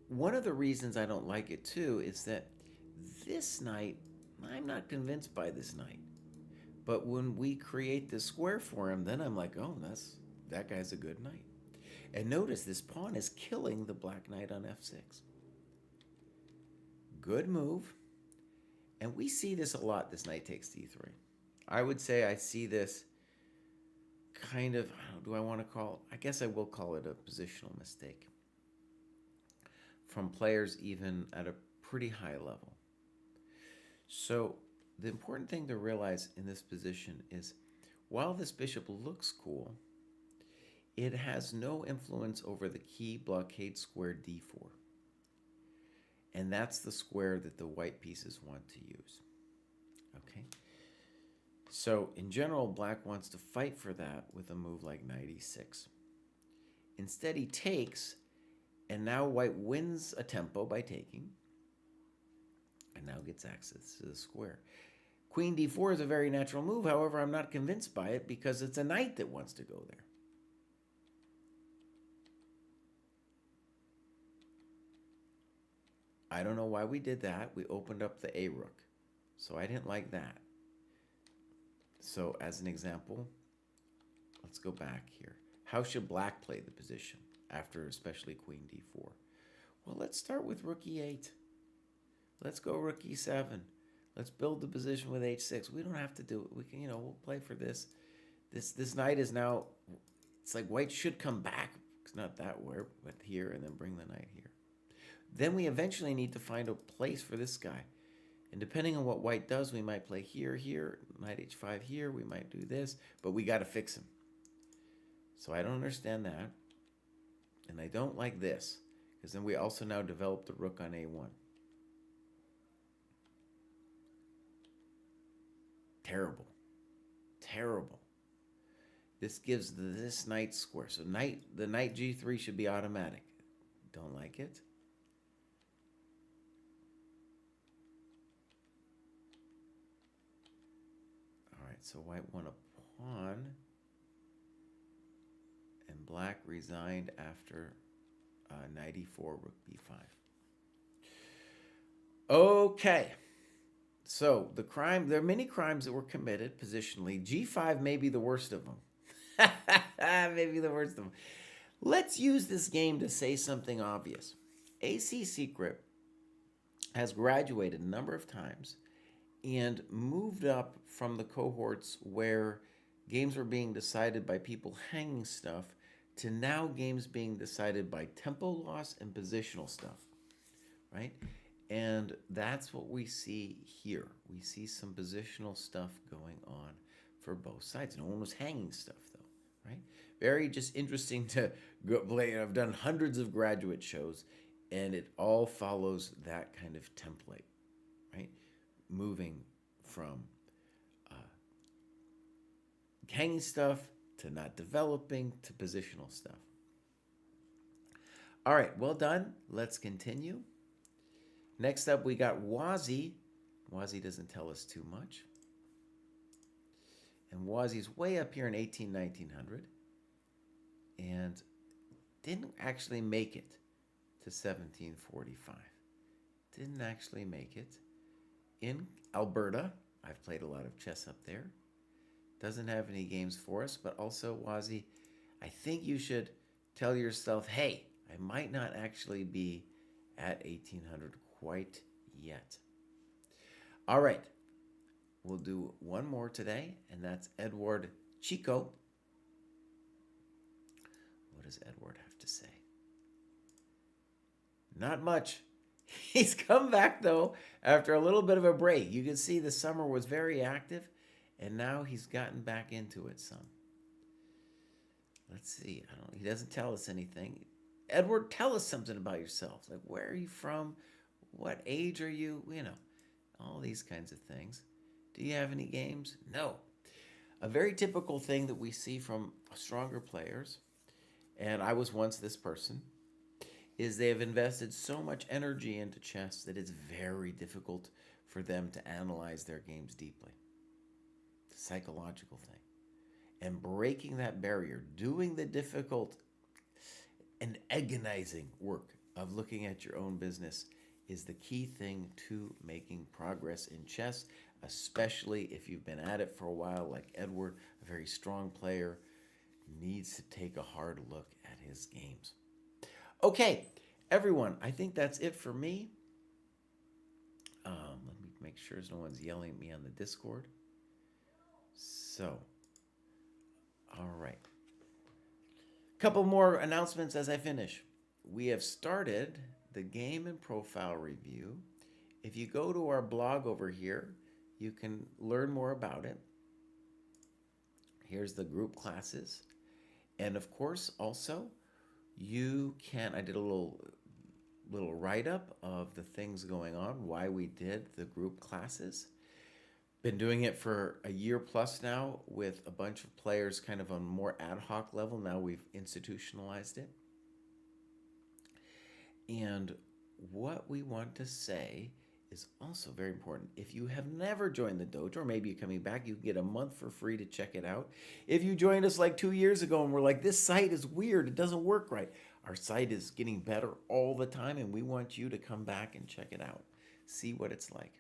One of the reasons I don't like it too is that this knight, I'm not convinced by this knight. But when we create this square for him, then I'm like, oh, that guy's a good knight. And notice this pawn is killing the black knight on f6. Good move. And we see this a lot, this knight takes d3. I would say I see this kind of, do I want to call, I guess I will call it a positional mistake from players even at a pretty high level. So the important thing to realize in this position is while this bishop looks cool, it has no influence over the key blockade square d4. And that's the square that the white pieces want to use. Okay? So in general, black wants to fight for that with a move like knight e6. Instead, he takes, and now white wins a tempo by taking, and now gets access to the square. Queen d4 is a very natural move. However, I'm not convinced by it because it's a knight that wants to go there. I don't know why we did that. We opened up the a rook. So I didn't like that. So as an example, let's go back here. How should black play the position after especially queen d4? Well, let's start with rook e8. Let's go rook e7. Let's build the position with h6. We don't have to do it. We can, we'll play for this. This knight is now, it's like white should come back. It's not that way, but here, and then bring the knight here. Then we eventually need to find a place for this guy. And depending on what white does, we might play here, knight h5 here, we might do this, but we got to fix him. So I don't understand that. And I don't like this, because then we also now develop the rook on a1. Terrible. Terrible. This gives this knight square. So the knight g3 should be automatic. Don't like it. So white won a pawn, and black resigned after knight e4, rook b5. Okay, so there are many crimes that were committed positionally. g5 may be the worst of them. Maybe the worst of them. Let's use this game to say something obvious. AC Secret has graduated a number of times and moved up from the cohorts where games were being decided by people hanging stuff to now games being decided by tempo loss and positional stuff, right? And that's what we see here. We see some positional stuff going on for both sides. No one was hanging stuff, though, right? Very just interesting to go play. I've done hundreds of graduate shows, and it all follows that kind of template, right? Moving from hanging stuff to not developing to positional stuff. All right, well done. Let's continue. Next up, we got Wazi. Wazi doesn't tell us too much. And Wazi's way up here in 1900 and didn't actually make it to 1745. Didn't actually make it. In Alberta, I've played a lot of chess up there. doesn't have any games for us, but also, Wazi, I think you should tell yourself, hey, I might not actually be at 1800 quite yet. All right, we'll do one more today, and that's Edward Chico. What does Edward have to say? Not much. He's come back, though, after a little bit of a break. You can see the summer was very active, and now he's gotten back into it some. Let's see. He doesn't tell us anything. Edward, tell us something about yourself. Like, where are you from? What age are you? You know, all these kinds of things. Do you have any games? No. A very typical thing that we see from stronger players, and I was once this person, is they have invested so much energy into chess that it's very difficult for them to analyze their games deeply. It's a psychological thing. And breaking that barrier, doing the difficult and agonizing work of looking at your own business is the key thing to making progress in chess, especially if you've been at it for a while, like Edward, a very strong player, needs to take a hard look at his games. Okay, everyone, I think that's it for me. Let me make sure no one's yelling at me on the Discord. So, all right. Couple more announcements as I finish. We have started the game and profile review. If you go to our blog over here, you can learn more about it. Here's the group classes. And of course, also, you can, I did a little write-up of the things going on, why we did the group classes. Been doing it for a year plus now with a bunch of players kind of on more ad hoc level. Now we've institutionalized it. And what we want to say is also very important. If you have never joined the dojo, or maybe you're coming back, you can get a month for free to check it out. If you joined us like 2 years ago and we're like, this site is weird, it doesn't work right. Our site is getting better all the time, and we want you to come back and check it out. See what it's like.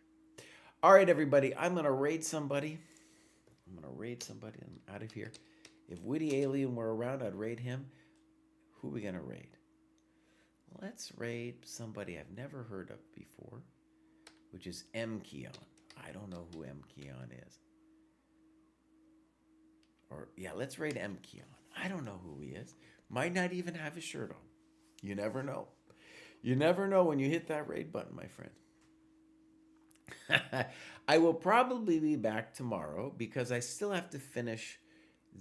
All right, everybody, I'm going to raid somebody. I'm out of here. If Witty Alien were around, I'd raid him. Who are we going to raid? Let's raid somebody I've never heard of before, which is M. Keon. I don't know who M. Keon is. Or, yeah, let's raid M. Keon. I don't know who he is. Might not even have his shirt on. You never know. You never know when you hit that raid button, my friend. I will probably be back tomorrow because I still have to finish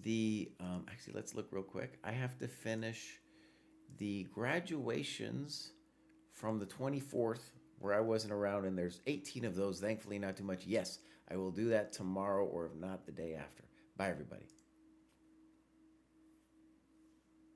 the, actually, let's look real quick. I have to finish the graduations from the 24th where I wasn't around, and there's 18 of those, thankfully not too much. Yes, I will do that tomorrow, or if not, the day after. Bye, everybody.